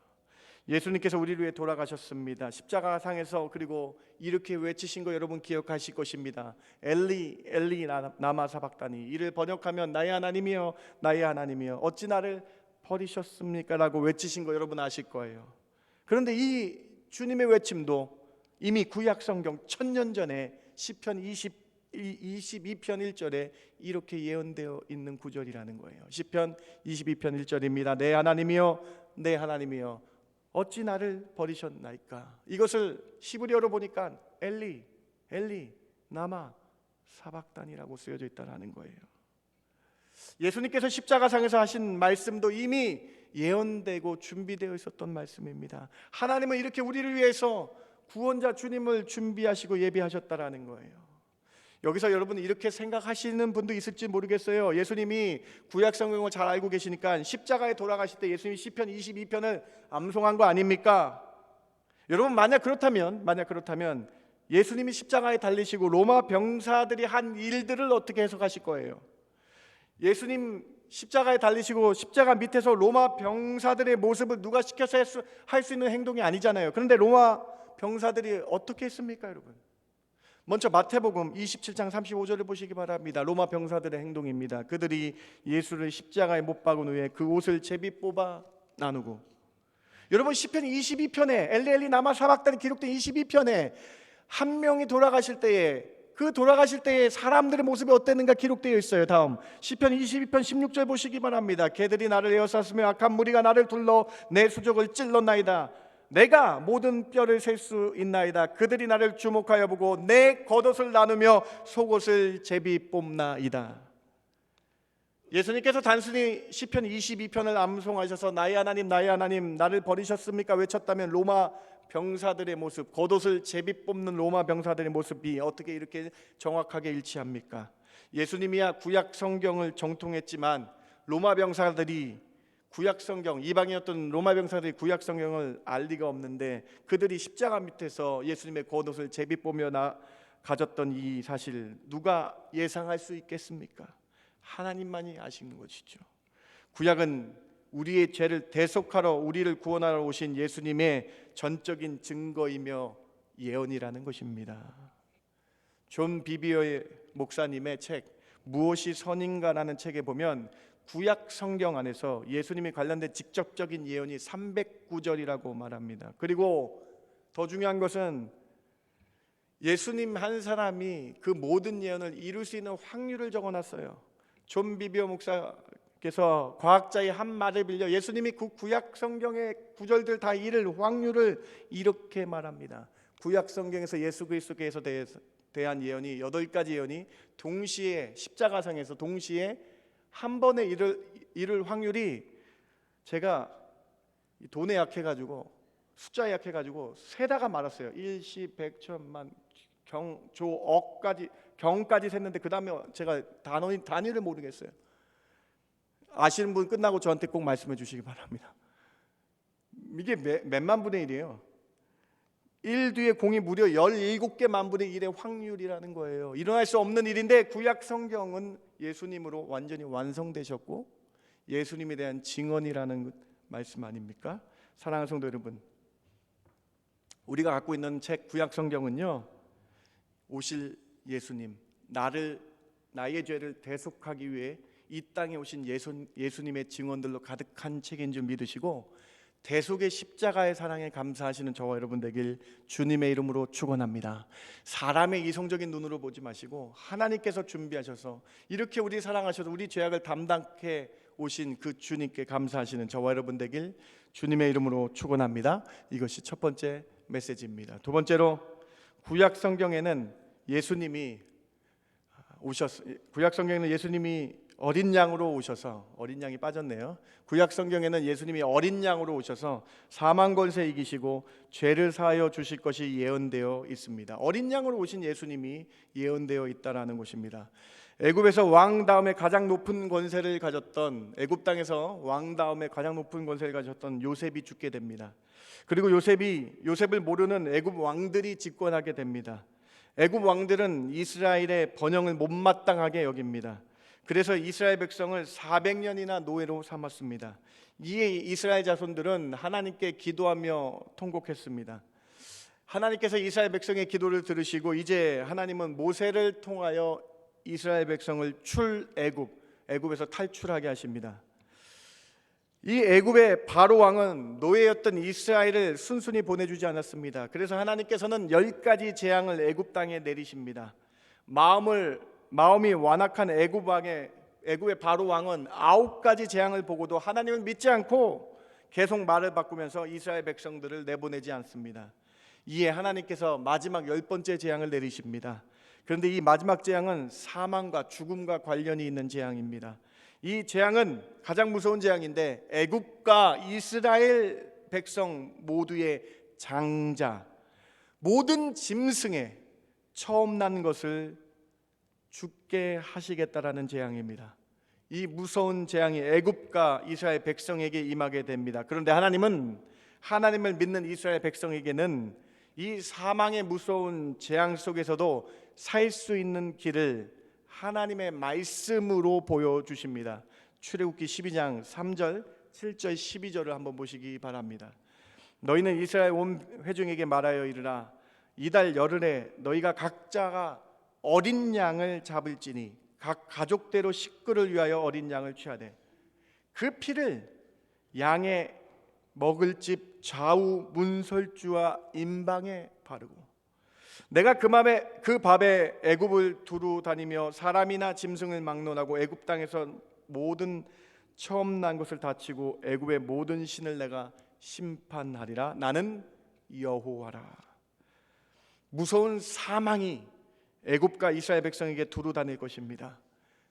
예수님께서 우리를 위해 돌아가셨습니다. 십자가상에서 그리고 이렇게 외치신 거 여러분 기억하실 것입니다. 엘리 엘리 라마 사박다니, 이를 번역하면 나의 하나님이여 나의 하나님이여 어찌 나를 버리셨습니까? 라고 외치신 거 여러분 아실 거예요. 그런데 이 주님의 외침도 이미 구약 성경 1000년 전에 시편 22편 1절에 이렇게 예언되어 있는 구절이라는 거예요. 시편 22편 1절입니다. 내 하나님이여 내 하나님이여 어찌 나를 버리셨나이까. 이것을 히브리어로 보니까 엘리 나마 사박단이라고 쓰여져 있다는 거예요. 예수님께서 십자가상에서 하신 말씀도 이미 예언되고 준비되어 있었던 말씀입니다. 하나님은 이렇게 우리를 위해서 구원자 주님을 준비하시고 예비하셨다라는 거예요. 여기서 여러분 이렇게 생각하시는 분도 있을지 모르겠어요. 예수님이 구약 성경을 잘 알고 계시니까 십자가에 돌아가실 때 예수님이 시편 22편을 암송한 거 아닙니까? 여러분 만약 그렇다면 예수님이 십자가에 달리시고 로마 병사들이 한 일들을 어떻게 해석하실 거예요? 예수님 십자가에 달리시고 십자가 밑에서 로마 병사들의 모습을 누가 시켜서 할 수 있는 행동이 아니잖아요. 그런데 로마 병사들이 어떻게 했습니까, 여러분? 먼저 마태복음 27장 35절을 보시기 바랍니다. 로마 병사들의 행동입니다. 그들이 예수를 십자가에 못 박은 후에 그 옷을 제비 뽑아 나누고, 여러분 시편 22편에 엘리 나마 사박단이 기록된 22편에 한 명이 돌아가실 때에 그 돌아가실 때의 사람들의 모습이 어땠는가 기록되어 있어요. 다음 시편 22편 16절 보시기 바랍니다. 개들이 나를 에워쌌으며 악한 무리가 나를 둘러 내 수족을 찔렀나이다. 내가 모든 뼈를 셀 수 있나이다. 그들이 나를 주목하여 보고 내 겉옷을 나누며 속옷을 제비 뽑나이다. 예수님께서 단순히 시편 22편을 암송하셔서 나의 하나님 나의 하나님 나를 버리셨습니까 외쳤다면 로마 병사들의 모습, 겉옷을 제비 뽑는 로마 병사들의 모습이 어떻게 이렇게 정확하게 일치합니까? 예수님이야 구약 성경을 정통했지만 로마 병사들이 구약 성경, 이방이었던 로마 병사들이 구약 성경을 알 리가 없는데 그들이 십자가 밑에서 예수님의 겉옷을 제비 뽑며 가졌던 이 사실 누가 예상할 수 있겠습니까? 하나님만이 아시는 것이죠. 구약은 우리의 죄를 대속하러 우리를 구원하러 오신 예수님의 전적인 증거이며 예언이라는 것입니다. 존 비비어의 목사님의 책 무엇이 선인가라는 책에 보면 구약 성경 안에서 예수님이 관련된 직접적인 예언이 309절이라고 말합니다. 그리고 더 중요한 것은 예수님 한 사람이 그 모든 예언을 이룰 수 있는 확률을 적어놨어요. 존 비비어 목사께서 과학자의 한 말을 빌려 예수님이 그 구약 성경의 구절들 다 이룰 확률을 이렇게 말합니다. 구약 성경에서 예수 그리스도께서 대한 예언이 8가지 예언이 동시에 십자가상에서 동시에 한 번에 이룰 확률이, 제가 돈에 약해가지고 숫자에 약해가지고 세다가 말았어요. 일시, 백, 천만, 경, 조, 억까지, 경까지 셌는데 그 다음에 제가 단위를 모르겠어요. 아시는 분 끝나고 저한테 꼭 말씀해 주시기 바랍니다. 이게 몇만 분의 1이에요. 1 뒤에 공이 무려 17개 만분의 1의 확률이라는 거예요. 일어날 수 없는 일인데 구약 성경은 예수님으로 완전히 완성되셨고 예수님에 대한 증언이라는 말씀 아닙니까? 사랑하는 성도 여러분, 우리가 갖고 있는 책 구약 성경은요, 오실 예수님, 나의 죄를 대속하기 위해 이 땅에 오신 예수님의 증언들로 가득한 책인 줄 믿으시고 대속의 십자가의 사랑에 감사하시는 저와 여러분 되길 주님의 이름으로 축원합니다. 사람의 이성적인 눈으로 보지 마시고 하나님께서 준비하셔서 이렇게 우리 사랑하셔서 우리 죄악을 담당해 오신 그 주님께 감사하시는 저와 여러분 되길 주님의 이름으로 축원합니다. 이것이 첫 번째 메시지입니다. 두 번째로, 구약 성경에는 예수님이 어린 양으로 오셔서, 어린 양이 빠졌네요. 구약 성경에는 예수님이 어린 양으로 오셔서 사망 권세 이기시고 죄를 사하여 주실 것이 예언되어 있습니다. 어린 양으로 오신 예수님이 예언되어 있다라는 것입니다. 애굽에서 왕 다음에 가장 높은 권세를 가졌던, 애굽 땅에서 왕 다음에 가장 높은 권세를 가졌던 요셉이 죽게 됩니다. 그리고 요셉을 모르는 애굽 왕들이 집권하게 됩니다. 애굽 왕들은 이스라엘의 번영을 못마땅하게 여깁니다. 그래서 이스라엘 백성을 400년이나 노예로 삼았습니다. 이에 이스라엘 자손들은 하나님께 기도하며 통곡했습니다. 하나님께서 이스라엘 백성의 기도를 들으시고 이제 하나님은 모세를 통하여 이스라엘 백성을 애굽에서 탈출하게 하십니다. 이 애굽의 바로 왕은 노예였던 이스라엘을 순순히 보내주지 않았습니다. 그래서 하나님께서는 10가지 재앙을 애굽 땅에 내리십니다. 마음이 완악한 애굽의 바로 왕은 9가지 재앙을 보고도 하나님을 믿지 않고 계속 말을 바꾸면서 이스라엘 백성들을 내보내지 않습니다. 이에 하나님께서 마지막 10번째 재앙을 내리십니다. 그런데 이 마지막 재앙은 사망과 죽음과 관련이 있는 재앙입니다. 이 재앙은 가장 무서운 재앙인데 애굽과 이스라엘 백성 모두의 장자, 모든 짐승에 처음 난 것을 죽게 하시겠다라는 재앙입니다. 이 무서운 재앙이 애굽과 이스라엘 백성에게 임하게 됩니다. 그런데 하나님을 믿는 이스라엘 백성에게는 이 사망의 무서운 재앙 속에서도 살 수 있는 길을 하나님의 말씀으로 보여주십니다. 출애굽기 12장 3절, 7절, 12절을 한번 보시기 바랍니다. 너희는 이스라엘 온 회중에게 말하여 이르라. 이달 열흘에 너희가 각자가 어린 양을 잡을지니 각 가족대로 식구를 위하여 어린 양을 취하되 그 피를 양의 먹을 집 좌우 문설주와 임방에 바르고 내가 그 밤에 애굽을 두루 다니며 사람이나 짐승을 막론하고 애굽 땅에서 모든 처음 난 것을 다치고 애굽의 모든 신을 내가 심판하리라. 나는 여호와라. 무서운 사망이 애굽과 이스라엘 백성에게 두루 다닐 것입니다.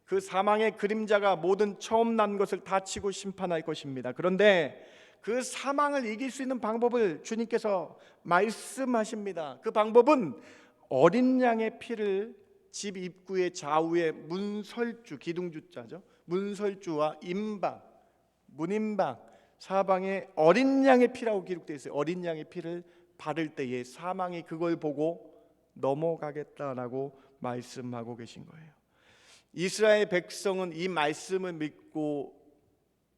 그 사망의 그림자가 모든 처음 난 것을 다치고 심판할 것입니다. 그런데 그 사망을 이길 수 있는 방법을 주님께서 말씀하십니다. 그 방법은 어린 양의 피를 집 입구의 좌우에 문설주, 기둥주자죠, 문설주와 임방, 문임방 사방에 어린 양의 피라고 기록되어 있어요. 어린 양의 피를 바를 때에 사망이 그걸 보고 넘어가겠다라고 말씀하고 계신 거예요. 이스라엘 백성은 이 말씀을 믿고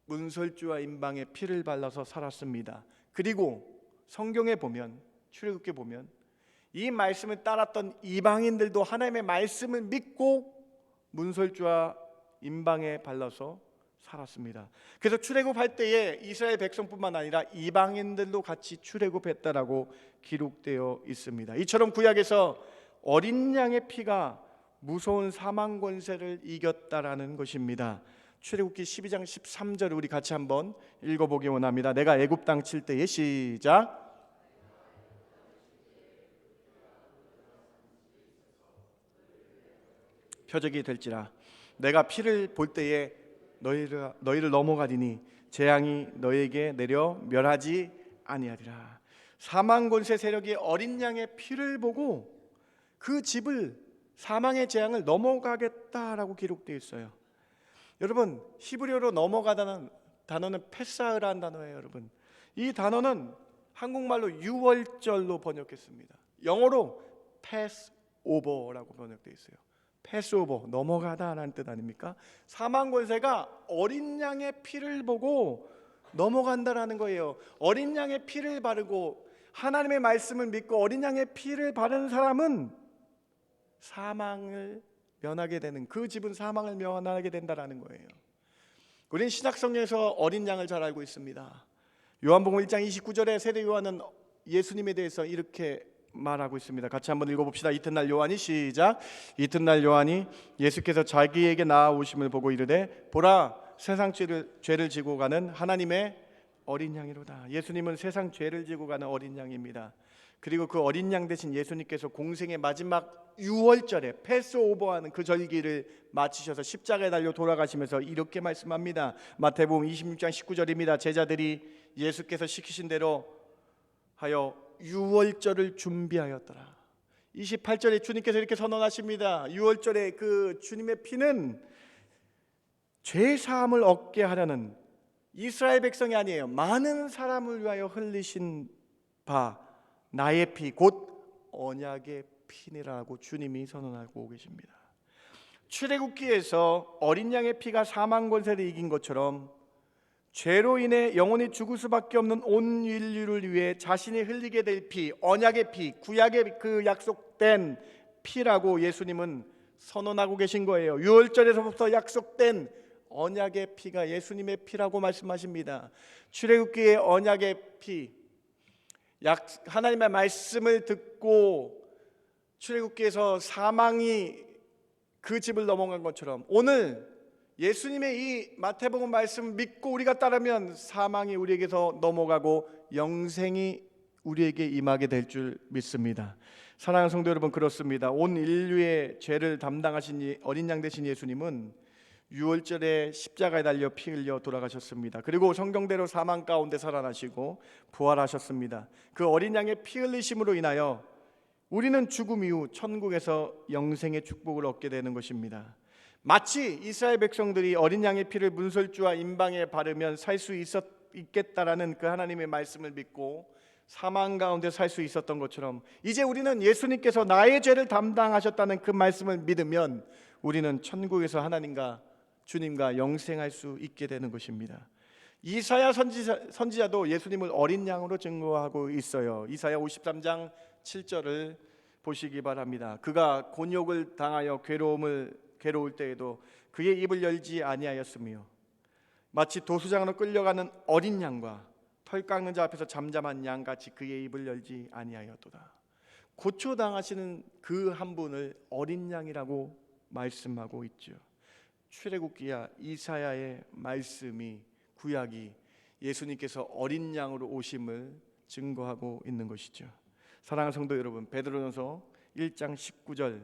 문설주와 임방에 피를 발라서 살았습니다. 그리고 성경에 보면, 출애굽기에 보면 이 말씀을 따랐던 이방인들도 하나님의 말씀을 믿고 문설주와 임방에 발라서 살았습니다. 그래서 출애굽할 때에 이스라엘 백성뿐만 아니라 이방인들도 같이 출애굽했다라고 기록되어 있습니다. 이처럼 구약에서 어린 양의 피가 무서운 사망 권세를 이겼다라는 것입니다. 출애굽기 12장 13절을 우리 같이 한번 읽어보기 원합니다. 내가 애굽 땅 칠 때에 시작. 표적이 될지라 내가 피를 볼 때에 너희를 넘어가리니 재앙이 너희에게 내려 멸하지 아니하리라. 사망 권세 세력이 어린 양의 피를 보고 그 집을 사망의 재앙을 넘어가겠다라고 기록되어 있어요. 여러분, 히브리어로 넘어가다는 단어는 페사흐라는 단어예요. 여러분, 이 단어는 한국말로 유월절로 번역했습니다. 영어로 패스오버라고 번역되어 있어요. 패스오버, 넘어가다라는 뜻 아닙니까? 사망 권세가 어린 양의 피를 보고 넘어간다라는 거예요. 어린 양의 피를 바르고 하나님의 말씀을 믿고 어린 양의 피를 바르는 사람은 사망을 면하게 되는, 그 집은 사망을 면하게 된다라는 거예요. 우리는 신약성경에서 어린 양을 잘 알고 있습니다. 요한복음 1장 29절에 세례 요한은 예수님에 대해서 이렇게 말하고 있습니다. 같이 한번 읽어봅시다. 이튿날 요한이, 시작. 이튿날 요한이 예수께서 자기에게 나아오심을 보고 이르되 보라, 세상 죄를 지고 가는 하나님의 어린 양이로다. 예수님은 세상 죄를 지고 가는 어린 양입니다. 그리고 그 어린 양 대신 예수님께서 공생의 마지막 유월절에 패스오버하는 그 절기를 마치셔서 십자가에 달려 돌아가시면서 이렇게 말씀합니다. 마태복음 26장 19절입니다. 제자들이 예수께서 시키신 대로 하여 유월절을 준비하였더라. 28절에 주님께서 이렇게 선언하십니다. 유월절에 그 주님의 피는 죄 사함을 얻게 하려는 이스라엘 백성이 아니에요. 많은 사람을 위하여 흘리신 바 나의 피 곧 언약의 피니라고 주님이 선언하고 계십니다. 출애굽기에서 어린 양의 피가 사망 권세를 이긴 것처럼 죄로 인해 영원히 죽을 수밖에 없는 온 인류를 위해 자신이 흘리게 될 피, 언약의 피, 구약의 그 약속된 피라고 예수님은 선언하고 계신 거예요. 유월절에서부터 약속된 언약의 피가 예수님의 피라고 말씀하십니다. 출애굽기의 언약의 피, 하나님의 말씀을 듣고 출애굽기에서 사망이 그 집을 넘어간 것처럼 오늘 예수님의 이 마태복음 말씀 믿고 우리가 따르면 사망이 우리에게서 넘어가고 영생이 우리에게 임하게 될 줄 믿습니다. 사랑하는 성도 여러분, 그렇습니다. 온 인류의 죄를 담당하신 어린 양 되신 예수님은 유월절에 십자가에 달려 피 흘려 돌아가셨습니다. 그리고 성경대로 사망 가운데 살아나시고 부활하셨습니다. 그 어린 양의 피 흘리심으로 인하여 우리는 죽음 이후 천국에서 영생의 축복을 얻게 되는 것입니다. 마치 이스라엘 백성들이 어린 양의 피를 문설주와 임방에 바르면 살 수 있겠다라는 그 하나님의 말씀을 믿고 사망 가운데 살 수 있었던 것처럼 이제 우리는 예수님께서 나의 죄를 담당하셨다는 그 말씀을 믿으면 우리는 천국에서 하나님과 주님과 영생할 수 있게 되는 것입니다. 이사야 선지자도 예수님을 어린 양으로 증거하고 있어요. 이사야 53장 7절을 보시기 바랍니다. 그가 곤욕을 당하여 괴로울 때에도 그의 입을 열지 아니하였으며 마치 도수장으로 끌려가는 어린 양과 털 깎는 자 앞에서 잠잠한 양같이 그의 입을 열지 아니하였도다. 고초당하시는 그 한 분을 어린 양이라고 말씀하고 있죠. 출애굽기야 이사야의 말씀이, 구약이 예수님께서 어린 양으로 오심을 증거하고 있는 것이죠. 사랑하는 성도 여러분, 베드로전서 1장 19절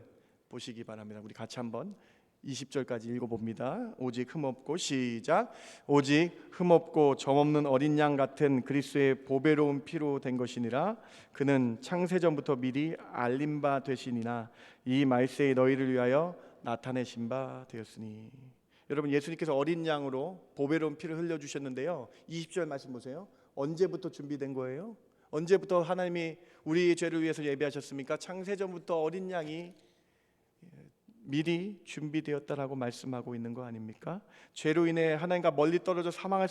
보시기 바랍니다. 우리 같이 한번 20절까지 읽어봅니다. 오직 흠없고, 시작. 오직 흠없고 점없는 어린 양 같은 그리스도의 보배로운 피로 된 것이니라. 그는 창세전부터 미리 알린 바 되시니나 이 말세에 너희를 위하여 나타내신 바 되었으니. 여러분, 예수님께서 어린 양으로 보배로운 피를 흘려주셨는데요, 20절 말씀 보세요. 언제부터 준비된 거예요? 언제부터 하나님이 우리의 죄를 위해서 예비하셨습니까? 창세전부터 어린 양이 미리 준비되었다라고 말씀하고 있는 거 아닙니까? 죄로 인해 하나님과 멀리 떨어져 사망할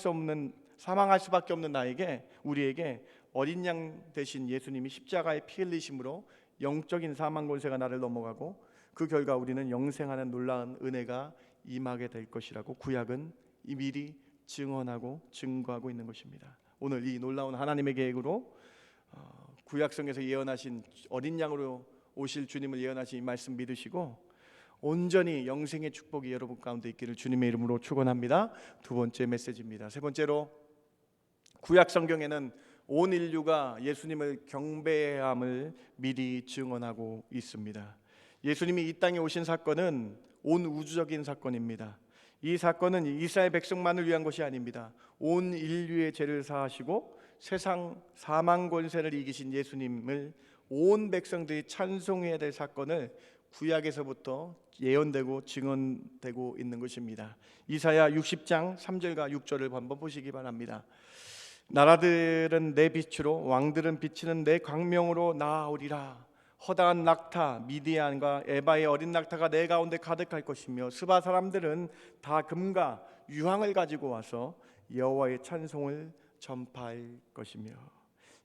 수밖에 없는 나에게, 우리에게 어린 양 대신 예수님이 십자가에 피 흘리심으로 영적인 사망 권세가 나를 넘어가고 그 결과 우리는 영생하는 놀라운 은혜가 임하게 될 것이라고 구약은 미리 증언하고 증거하고 있는 것입니다. 오늘 이 놀라운 하나님의 계획으로 구약성에서 예언하신 어린 양으로 오실 주님을 예언하신 이 말씀 믿으시고 온전히 영생의 축복이 여러분 가운데 있기를 주님의 이름으로 축원합니다. 두 번째 메시지입니다. 세 번째로, 구약 성경에는 온 인류가 예수님을 경배함을 미리 증언하고 있습니다. 예수님이 이 땅에 오신 사건은 온 우주적인 사건입니다. 이 사건은 이스라엘 백성만을 위한 것이 아닙니다. 온 인류의 죄를 사하시고 세상 사망 권세를 이기신 예수님을 온 백성들이 찬송해야 될 사건을 구약에서부터 예언되고 증언되고 있는 것입니다. 이사야 60장 3절과 6절을 한번 보시기 바랍니다. 나라들은 내 빛으로, 왕들은 비치는 내 광명으로 나아오리라. 허다한 낙타 미디안과 에바의 어린 낙타가 내 가운데 가득할 것이며 스바 사람들은 다 금과 유황을 가지고 와서 여호와의 찬송을 전파할 것이며.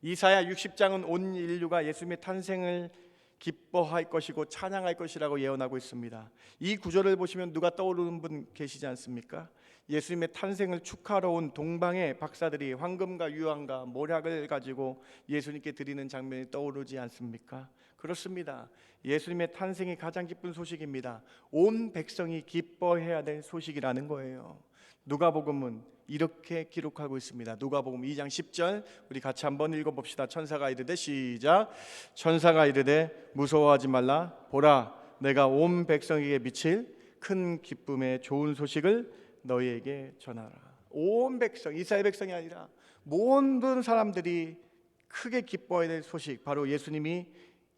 이사야 60장은 온 인류가 예수님의 탄생을 기뻐할 것이고 찬양할 것이라고 예언하고 있습니다. 이 구절을 보시면 누가 떠오르는 분 계시지 않습니까? 예수님의 탄생을 축하하러 온 동방의 박사들이 황금과 유황과 모략을 가지고 예수님께 드리는 장면이 떠오르지 않습니까? 그렇습니다. 예수님의 탄생이 가장 기쁜 소식입니다. 온 백성이 기뻐해야 될 소식이라는 거예요. 누가복음은 이렇게 기록하고 있습니다. 누가복음 2장 10절 우리 같이 한번 읽어봅시다. 천사가 이르되 시작. 천사가 이르되 무서워하지 말라. 보라 내가 온 백성에게 미칠 큰 기쁨의 좋은 소식을 너희에게 전하라. 온 백성, 이스라엘 백성이 아니라 모든 사람들이 크게 기뻐해야 될 소식, 바로 예수님이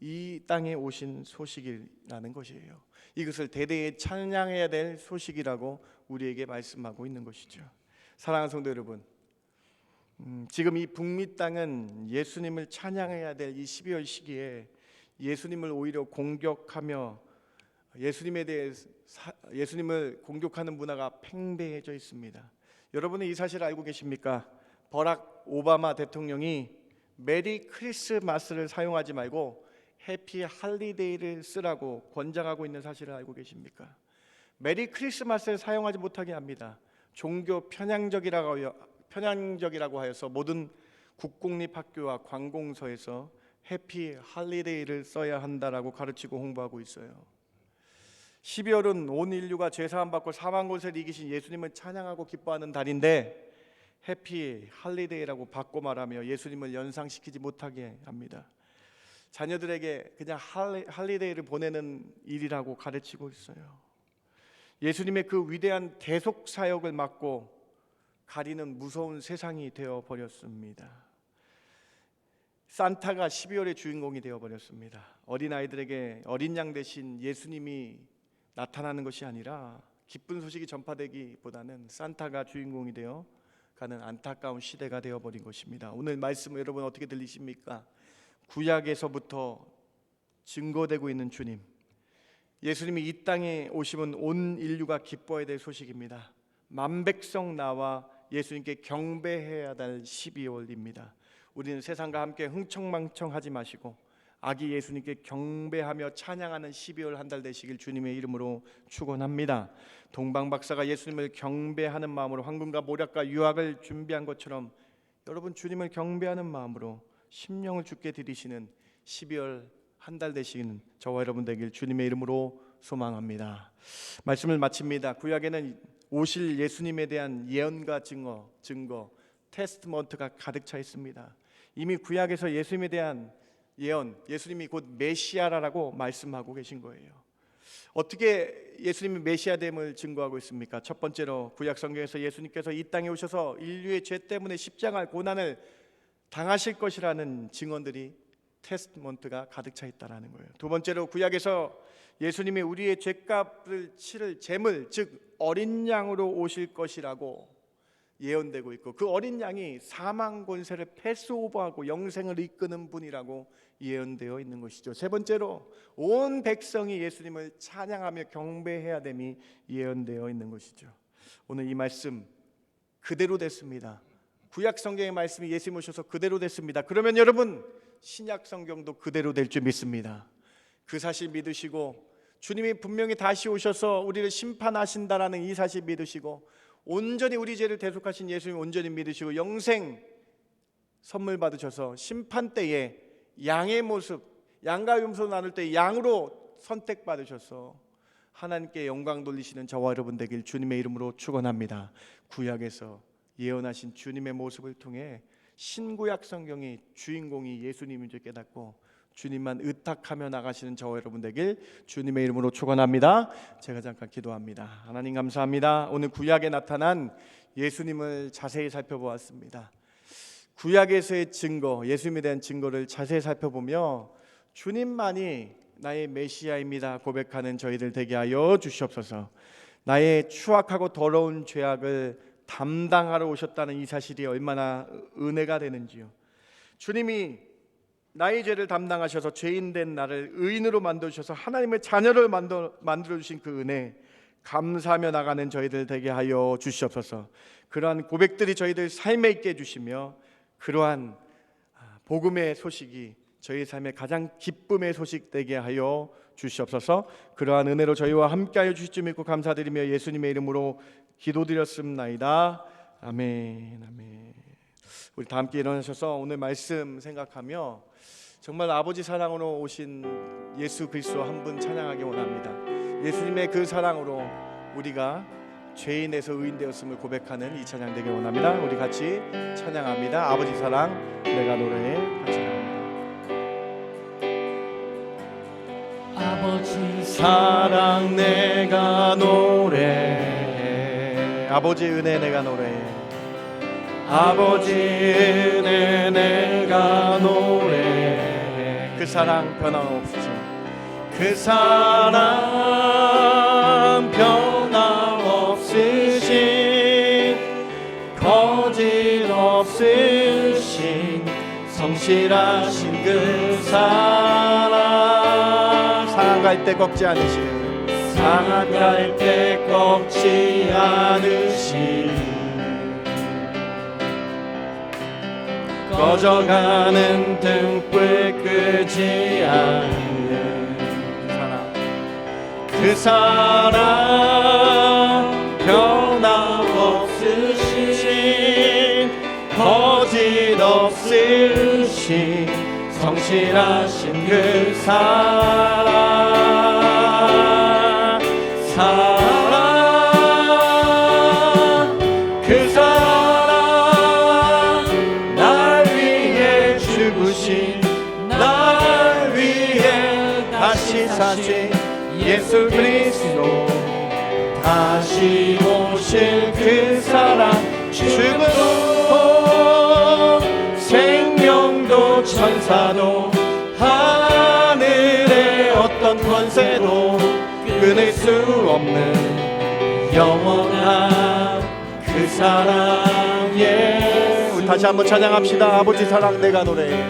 이 땅에 오신 소식이라는 것이에요. 이것을 대대에 찬양해야 될 소식이라고 우리에게 말씀하고 있는 것이죠. 사랑하는 성도 여러분, 지금 이 북미 땅은 예수님을 찬양해야 될 이 12월 시기에 예수님을 오히려 공격하며 예수님을 공격하는 문화가 팽배해져 있습니다. 여러분은 이 사실을 알고 계십니까? 버락 오바마 대통령이 메리 크리스마스를 사용하지 말고 해피 할리데이를 쓰라고 권장하고 있는 사실을 알고 계십니까? 메리 크리스마스를 사용하지 못하게 합니다. 종교 편향적이라고 하여서 모든 국공립학교와 관공서에서 해피 할리데이를 써야 한다라고 가르치고 홍보하고 있어요. 12월은 온 인류가 죄사함 받고 사망 권세를 이기신 예수님을 찬양하고 기뻐하는 달인데 해피 할리데이라고 바꿔 말하며 예수님을 연상시키지 못하게 합니다. 자녀들에게 그냥 할리데이를 보내는 일이라고 가르치고 있어요. 예수님의 그 위대한 대속 사역을 막고 가리는 무서운 세상이 되어 버렸습니다. 산타가 12월의 주인공이 되어 버렸습니다. 어린아이들에게 어린 양 대신 예수님이 나타나는 것이 아니라 기쁜 소식이 전파되기보다는 산타가 주인공이 되어 가는 안타까운 시대가 되어 버린 것입니다. 오늘 말씀 여러분 어떻게 들리십니까? 구약에서부터 증거되고 있는 주님, 예수님이 이 땅에 오시면 온 인류가 기뻐해야 될 소식입니다. 만백성 나와 예수님께 경배해야 될 12월입니다. 우리는 세상과 함께 흥청망청하지 마시고 아기 예수님께 경배하며 찬양하는 12월 한 달 되시길 주님의 이름으로 축원합니다. 동방 박사가 예수님을 경배하는 마음으로 황금과 모략과 유황을 준비한 것처럼 여러분 주님을 경배하는 마음으로 심령을 주께 드리시는 12월 한 달 되시는 저와 여러분 되길 주님의 이름으로 소망합니다. 말씀을 마칩니다. 구약에는 오실 예수님에 대한 예언과 증거, 테스트먼트가 가득 차 있습니다. 이미 구약에서 예수님에 대한 예언, 예수님이 곧 메시아라고 말씀하고 계신 거예요. 어떻게 예수님이 메시아됨을 증거하고 있습니까? 첫 번째로 구약 성경에서 예수님께서 이 땅에 오셔서 인류의 죄 때문에 십자가의 고난을 당하실 것이라는 증언들이 테스트먼트가 가득 차 있다라는 거예요. 두 번째로 구약에서 예수님이 우리의 죄값을 치를 제물, 즉 어린 양으로 오실 것이라고 예언되고 있고 그 어린 양이 사망 권세를 패스오버하고 영생을 이끄는 분이라고 예언되어 있는 것이죠. 세 번째로 온 백성이 예수님을 찬양하며 경배해야 됨이 예언되어 있는 것이죠. 오늘 이 말씀 그대로 됐습니다. 구약 성경의 말씀이 예수님 오셔서 그대로 됐습니다. 그러면 여러분 신약 성경도 그대로 될 줄 믿습니다. 그 사실 믿으시고 주님이 분명히 다시 오셔서 우리를 심판하신다라는 이 사실 믿으시고 온전히 우리 죄를 대속하신 예수님 온전히 믿으시고 영생 선물 받으셔서 심판 때에 양의 모습, 양과 염소 나눌 때 양으로 선택받으셔서 하나님께 영광 돌리시는 저와 여러분 되길 주님의 이름으로 축원합니다. 구약에서 예언하신 주님의 모습을 통해 신구약 성경의 주인공이 예수님인 줄 깨닫고 주님만 의탁하며 나가시는 저와 여러분 되길 주님의 이름으로 축원합니다. 제가 잠깐 기도합니다. 하나님 감사합니다. 오늘 구약에 나타난 예수님을 자세히 살펴보았습니다. 구약에서의 증거, 예수님에 대한 증거를 자세히 살펴보며 주님만이 나의 메시아입니다 고백하는 저희들 되게 하여 주시옵소서. 나의 추악하고 더러운 죄악을 담당하러 오셨다는 이 사실이 얼마나 은혜가 되는지요. 주님이 나의 죄를 담당하셔서 죄인된 나를 의인으로 만들어주셔서 하나님의 자녀를 만들어주신 그 은혜 감사하며 나가는 저희들 되게 하여 주시옵소서. 그러한 고백들이 저희들 삶에 있게 해주시며 그러한 복음의 소식이 저희 삶의 가장 기쁨의 소식 되게 하여 주시옵소서. 그러한 은혜로 저희와 함께하여 주실 줄 믿고 감사드리며 예수님의 이름으로 기도드렸습나이다. 아멘. 아멘. 우리 다 함께 일어나셔서 오늘 말씀 생각하며 정말 아버지 사랑으로 오신 예수 그리스도 한 분 찬양하기 원합니다. 예수님의 그 사랑으로 우리가 죄인에서 의인 되었음을 고백하는 이 찬양 되기 원합니다. 우리 같이 찬양합니다. 아버지 사랑 내가 노래해 같이 나갑니다. 아버지 사랑 내가 노래해 아버지 은혜 내가 노래해 아버지 은혜 내가 노래해 그 사랑 변함없으신 그 사랑 변함없으신 거짓 없으신 성실하신 그 사랑 상한 갈 때 꺾지 않으시는 상한 갈 때 꺾지 않으신 꺼져가는 등불 끄지 않는 사랑 그 사랑 변함없으신 거짓 없으신 성실하신 그 사랑 그 사랑 날 위해 죽으신 날 위해 다시 사신 예수 그리스도 다시 오실 그 사랑 죽음도 생명도 천사도 하늘의 어떤 권세도 끊을 수 없는 영원한 그 사랑에 우리 다시 한번 찬양합시다. 아버지 사랑 내가 노래해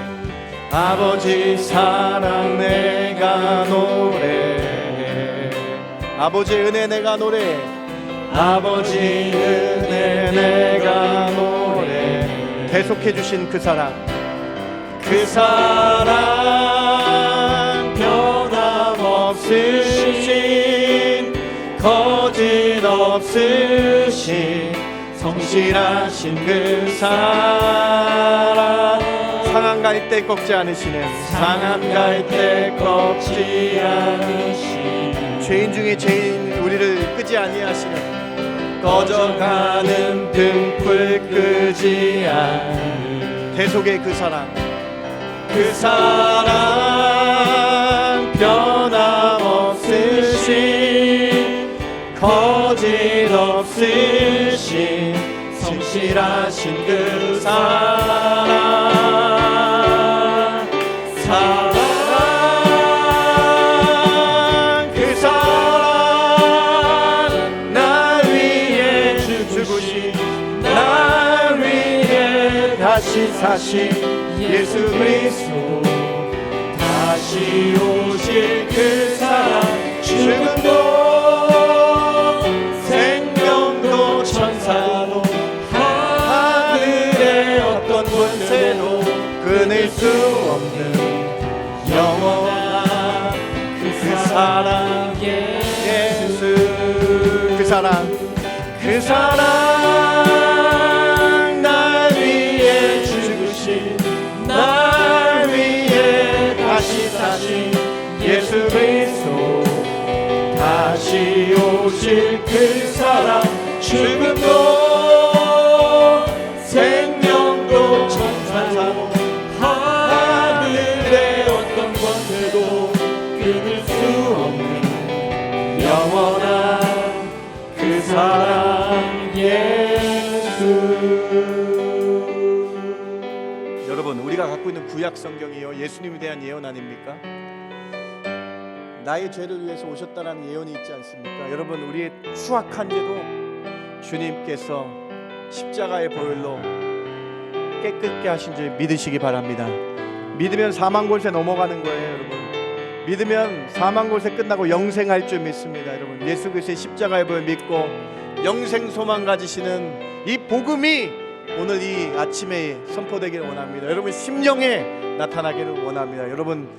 아버지 사랑 내가 노래해 아버지 은혜 내가 노래해 아버지 은혜 내가 노래해 계속해 주신 그 사랑 변함없으신 거짓 없으신 성실하신 그 사랑 상한 갈 때 꺾지 않으시는 상한 갈 때 꺾지 않으시는 죄인 중에 죄인 우리를 끄지 아니하시는 꺼져가는 등불 끄지 않는 대속의 그 사랑 변함없으신 거짓 없으신 성실하신 그 사랑 그 사랑 날 위해 죽으신 날 위해 다시 사신 예수 그리스도 다시 오실 그 사랑 죽음도 생명도 천사도 하늘의 어떤 권세도 끊을 수 없는 영원한 그 사랑 예수 그 사랑 날 위해 죽으신 날 위해 다시 사신 예수 그리스도 다시 오실 그 사랑 죽음도 생명도 천사도 하늘의 어떤 없는 영원한 그 사랑 예수. 여러분, 우리가 갖고 있는 구약 성경이요 예수님에 대한 예언 아닙니까? 나의 죄를 위해서 오셨다라는 예언이 있지 않습니까? 여러분, 우리의 추악한 죄도 주님께서 십자가의 보혈로 깨끗게 하신 줄 믿으시기 바랍니다. 믿으면 사망 골세 넘어가는 거예요, 여러분. 믿으면 사망 골세 끝나고 영생할 줄 믿습니다, 여러분. 예수 그리스도의 십자가의 보혈 믿고 영생 소망 가지시는 이 복음이 오늘 이 아침에 선포되기를 원합니다. 여러분 심령에 나타나기를 원합니다. 여러분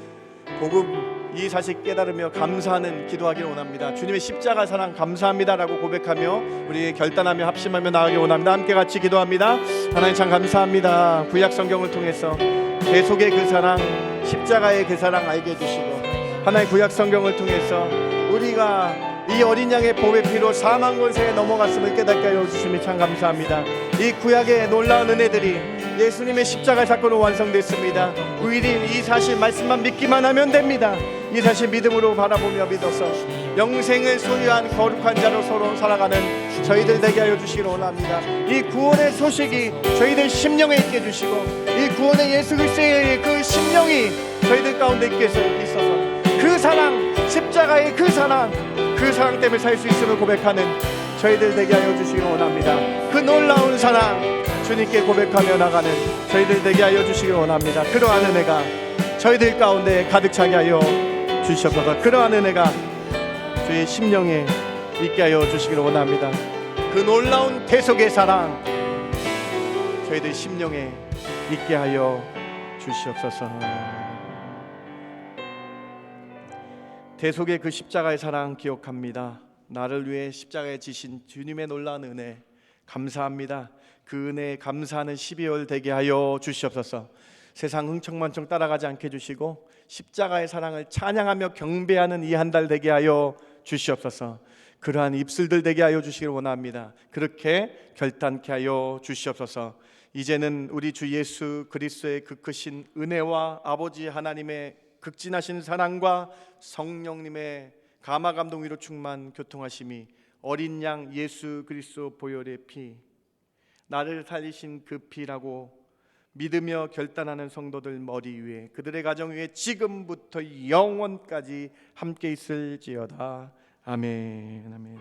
복음 이 사실 깨달으며 감사하는 기도하기를 원합니다. 주님의 십자가 사랑 감사합니다라고 고백하며 우리 결단하며 합심하며 나가기 원합니다. 함께 같이 기도합니다. 하나님 참 감사합니다. 구약 성경을 통해서 계속의 그 사랑, 십자가의 그 사랑 알게 해주시고, 하나님 구약 성경을 통해서 우리가 이 어린 양의 보배 피로 사망 권세에 넘어갔음을 깨닫게 하여 주심이 참 감사합니다. 이 구약의 놀라운 은혜들이 예수님의 십자가 사건으로 완성됐습니다. 우리 이 사실 말씀만 믿기만 하면 됩니다. 이 사실 믿음으로 바라보며 믿어서 영생을 소유한 거룩한 자로 서로 살아가는 저희들 되게 하여 주시기를 원합니다. 이 구원의 소식이 저희들 심령에 있게 해주시고, 이 구원의 예수 그리스도의 그 심령이 저희들 가운데 있게 있어서 그 사랑, 십자가의 그 사랑 때문에 살 수 있음을 고백하는 저희들 되게 하여 주시기를 원합니다. 그 놀라운 사랑 주님께 고백하며 나가는 저희들 되게 하여 주시기를 원합니다. 그러한 은혜가 저희들 가운데 가득 차게 하여 주시옵소서. 그러한 은혜가 주의 심령에 있게 하여 주시기를 원합니다. 그 놀라운 대속의 사랑 저희들 심령에 있게 하여 주시옵소서. 대속의 그 십자가의 사랑 기억합니다. 나를 위해 십자가에 지신 주님의 놀라운 은혜 감사합니다. 그 은혜에 감사하는 12월 되게 하여 주시옵소서. 세상 흥청만청 따라가지 않게 해주시고 십자가의 사랑을 찬양하며 경배하는 이 한 달 되게 하여 주시옵소서. 그러한 입술들 되게 하여 주시기를 원합니다. 그렇게 결단케 하여 주시옵소서. 이제는 우리 주 예수 그리스도의 그 크신 은혜와 아버지 하나님의 극진하신 사랑과 성령님의 감화 감동 위로 충만 교통하심이, 어린 양 예수 그리스도 보혈의 피, 나를 살리신 그 피라고 믿으며 결단하는 성도들 머리 위에, 그들의 가정 위에 지금부터 영원까지 함께 있을지어다. 아멘. 아멘.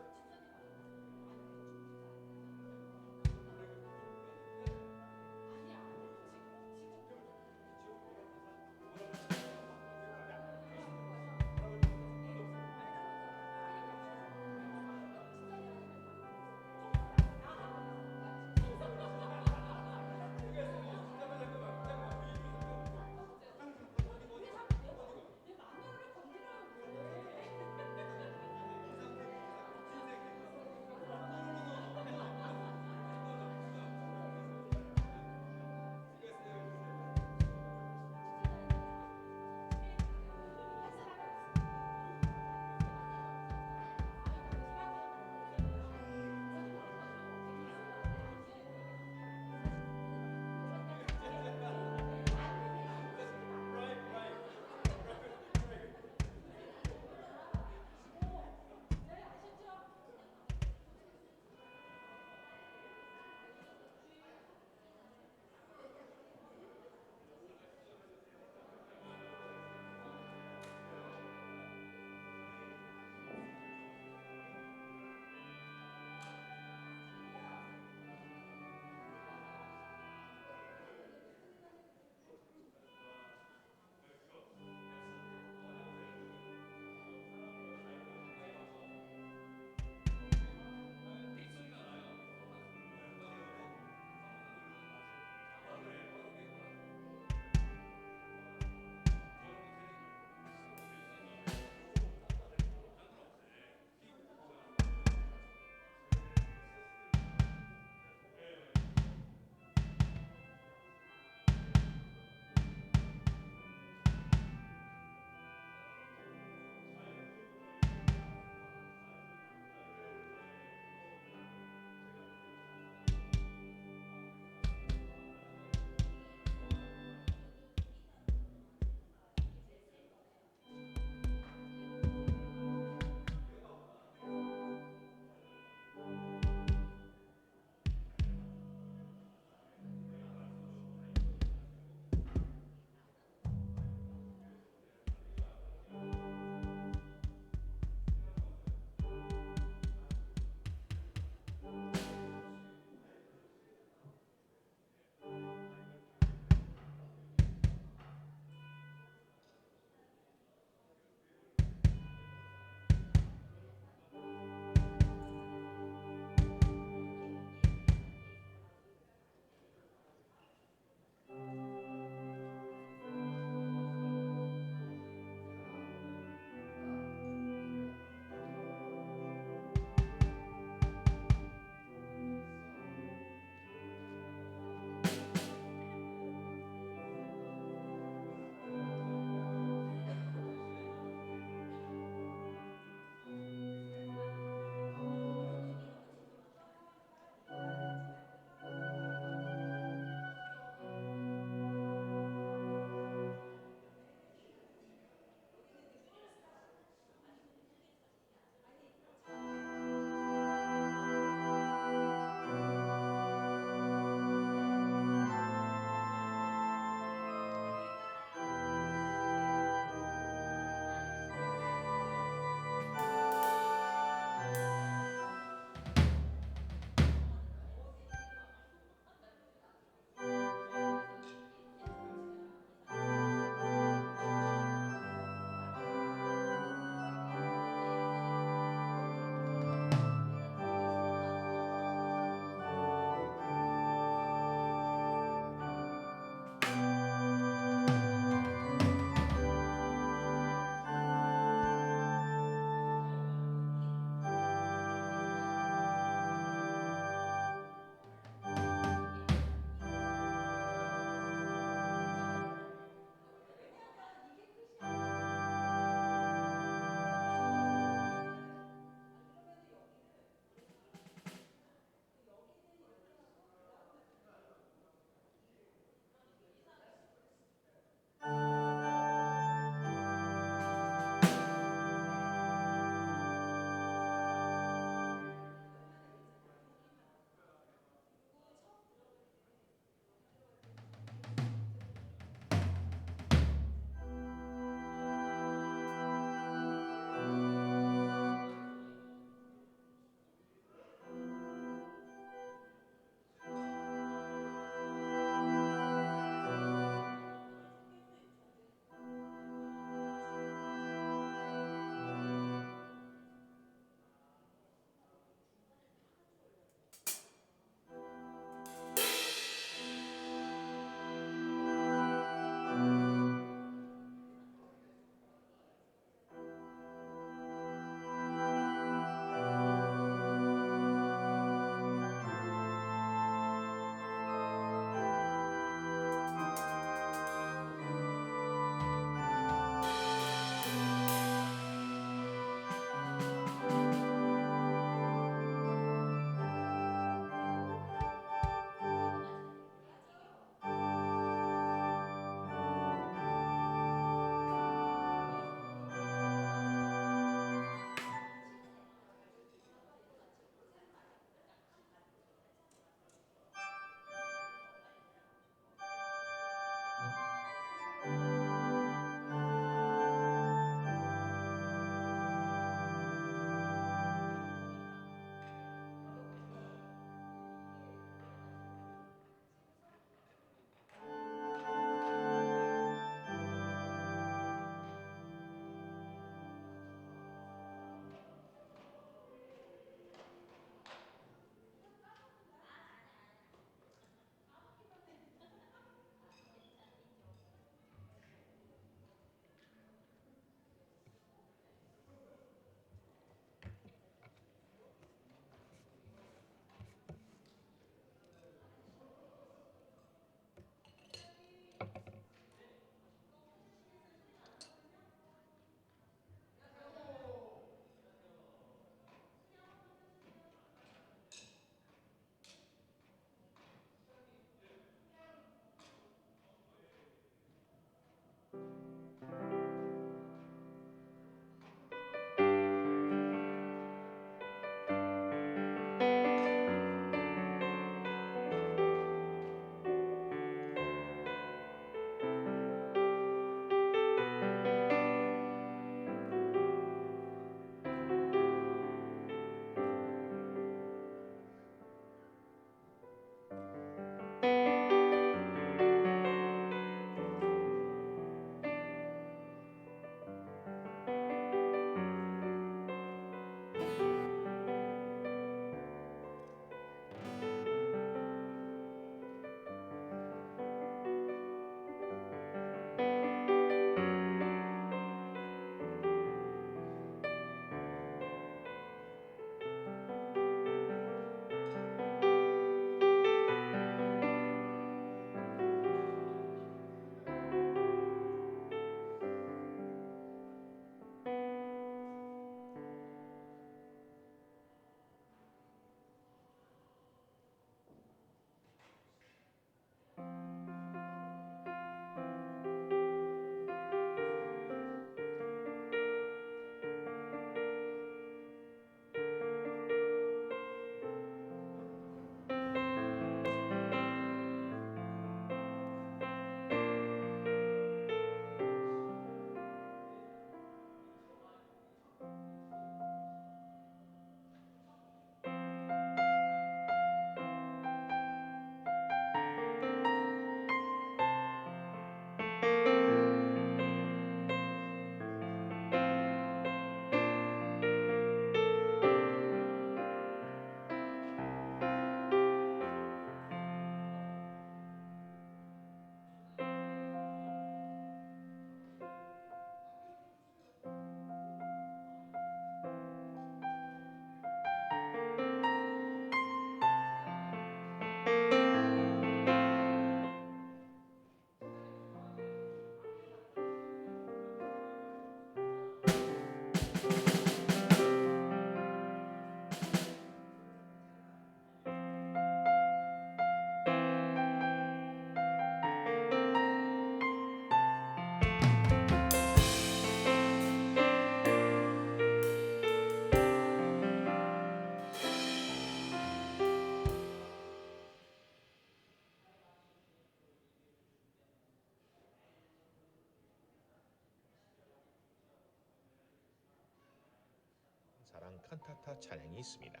칸타타 찬양이 있습니다.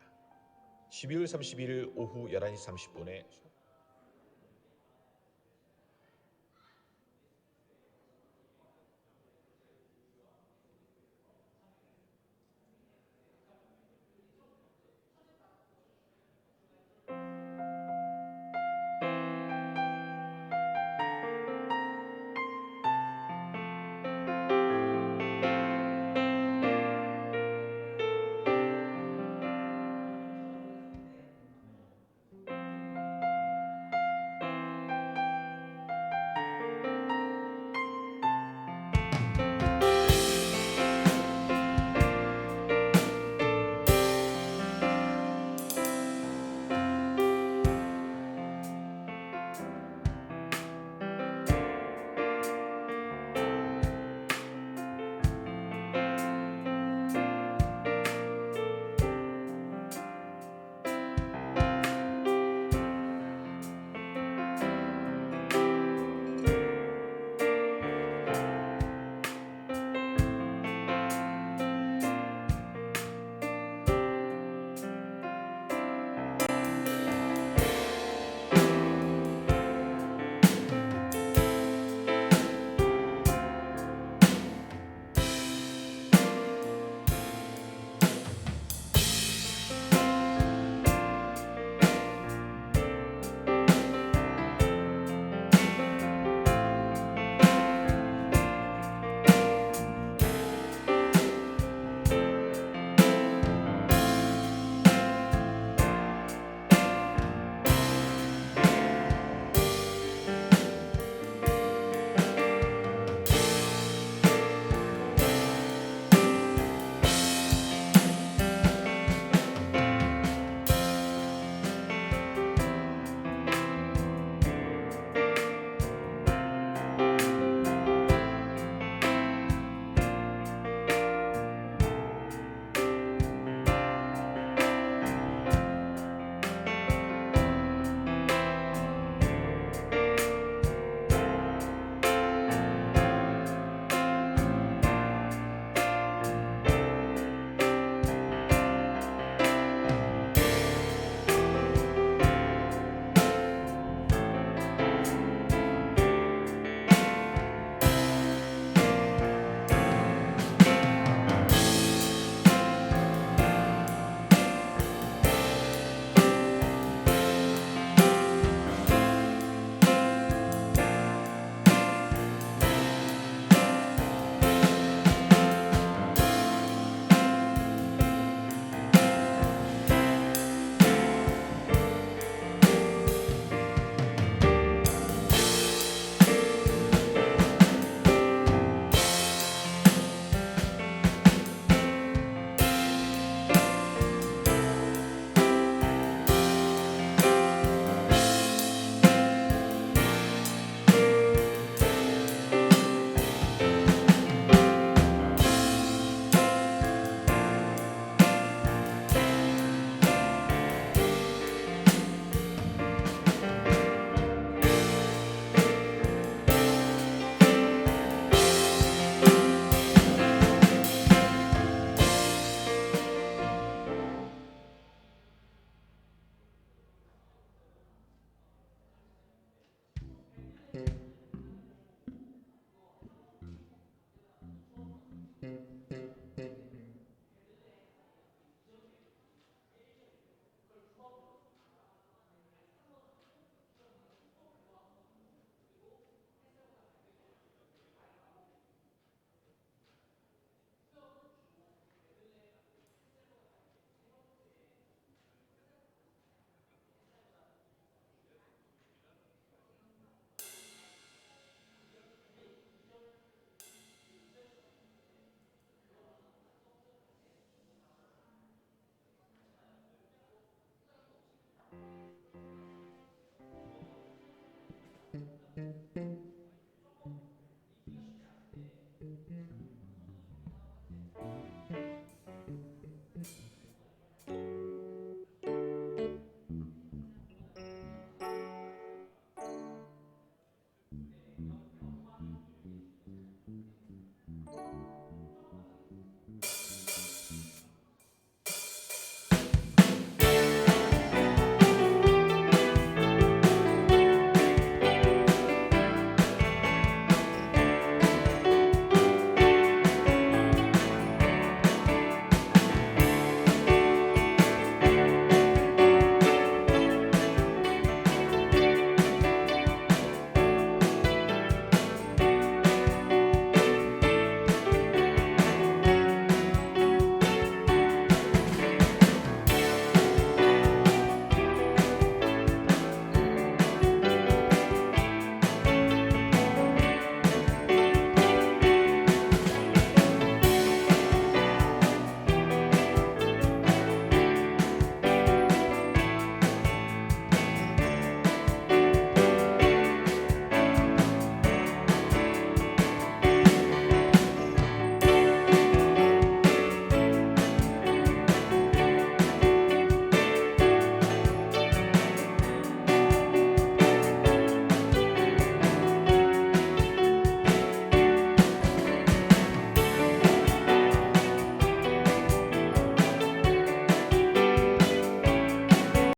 12월 31일 오후 11시 30분에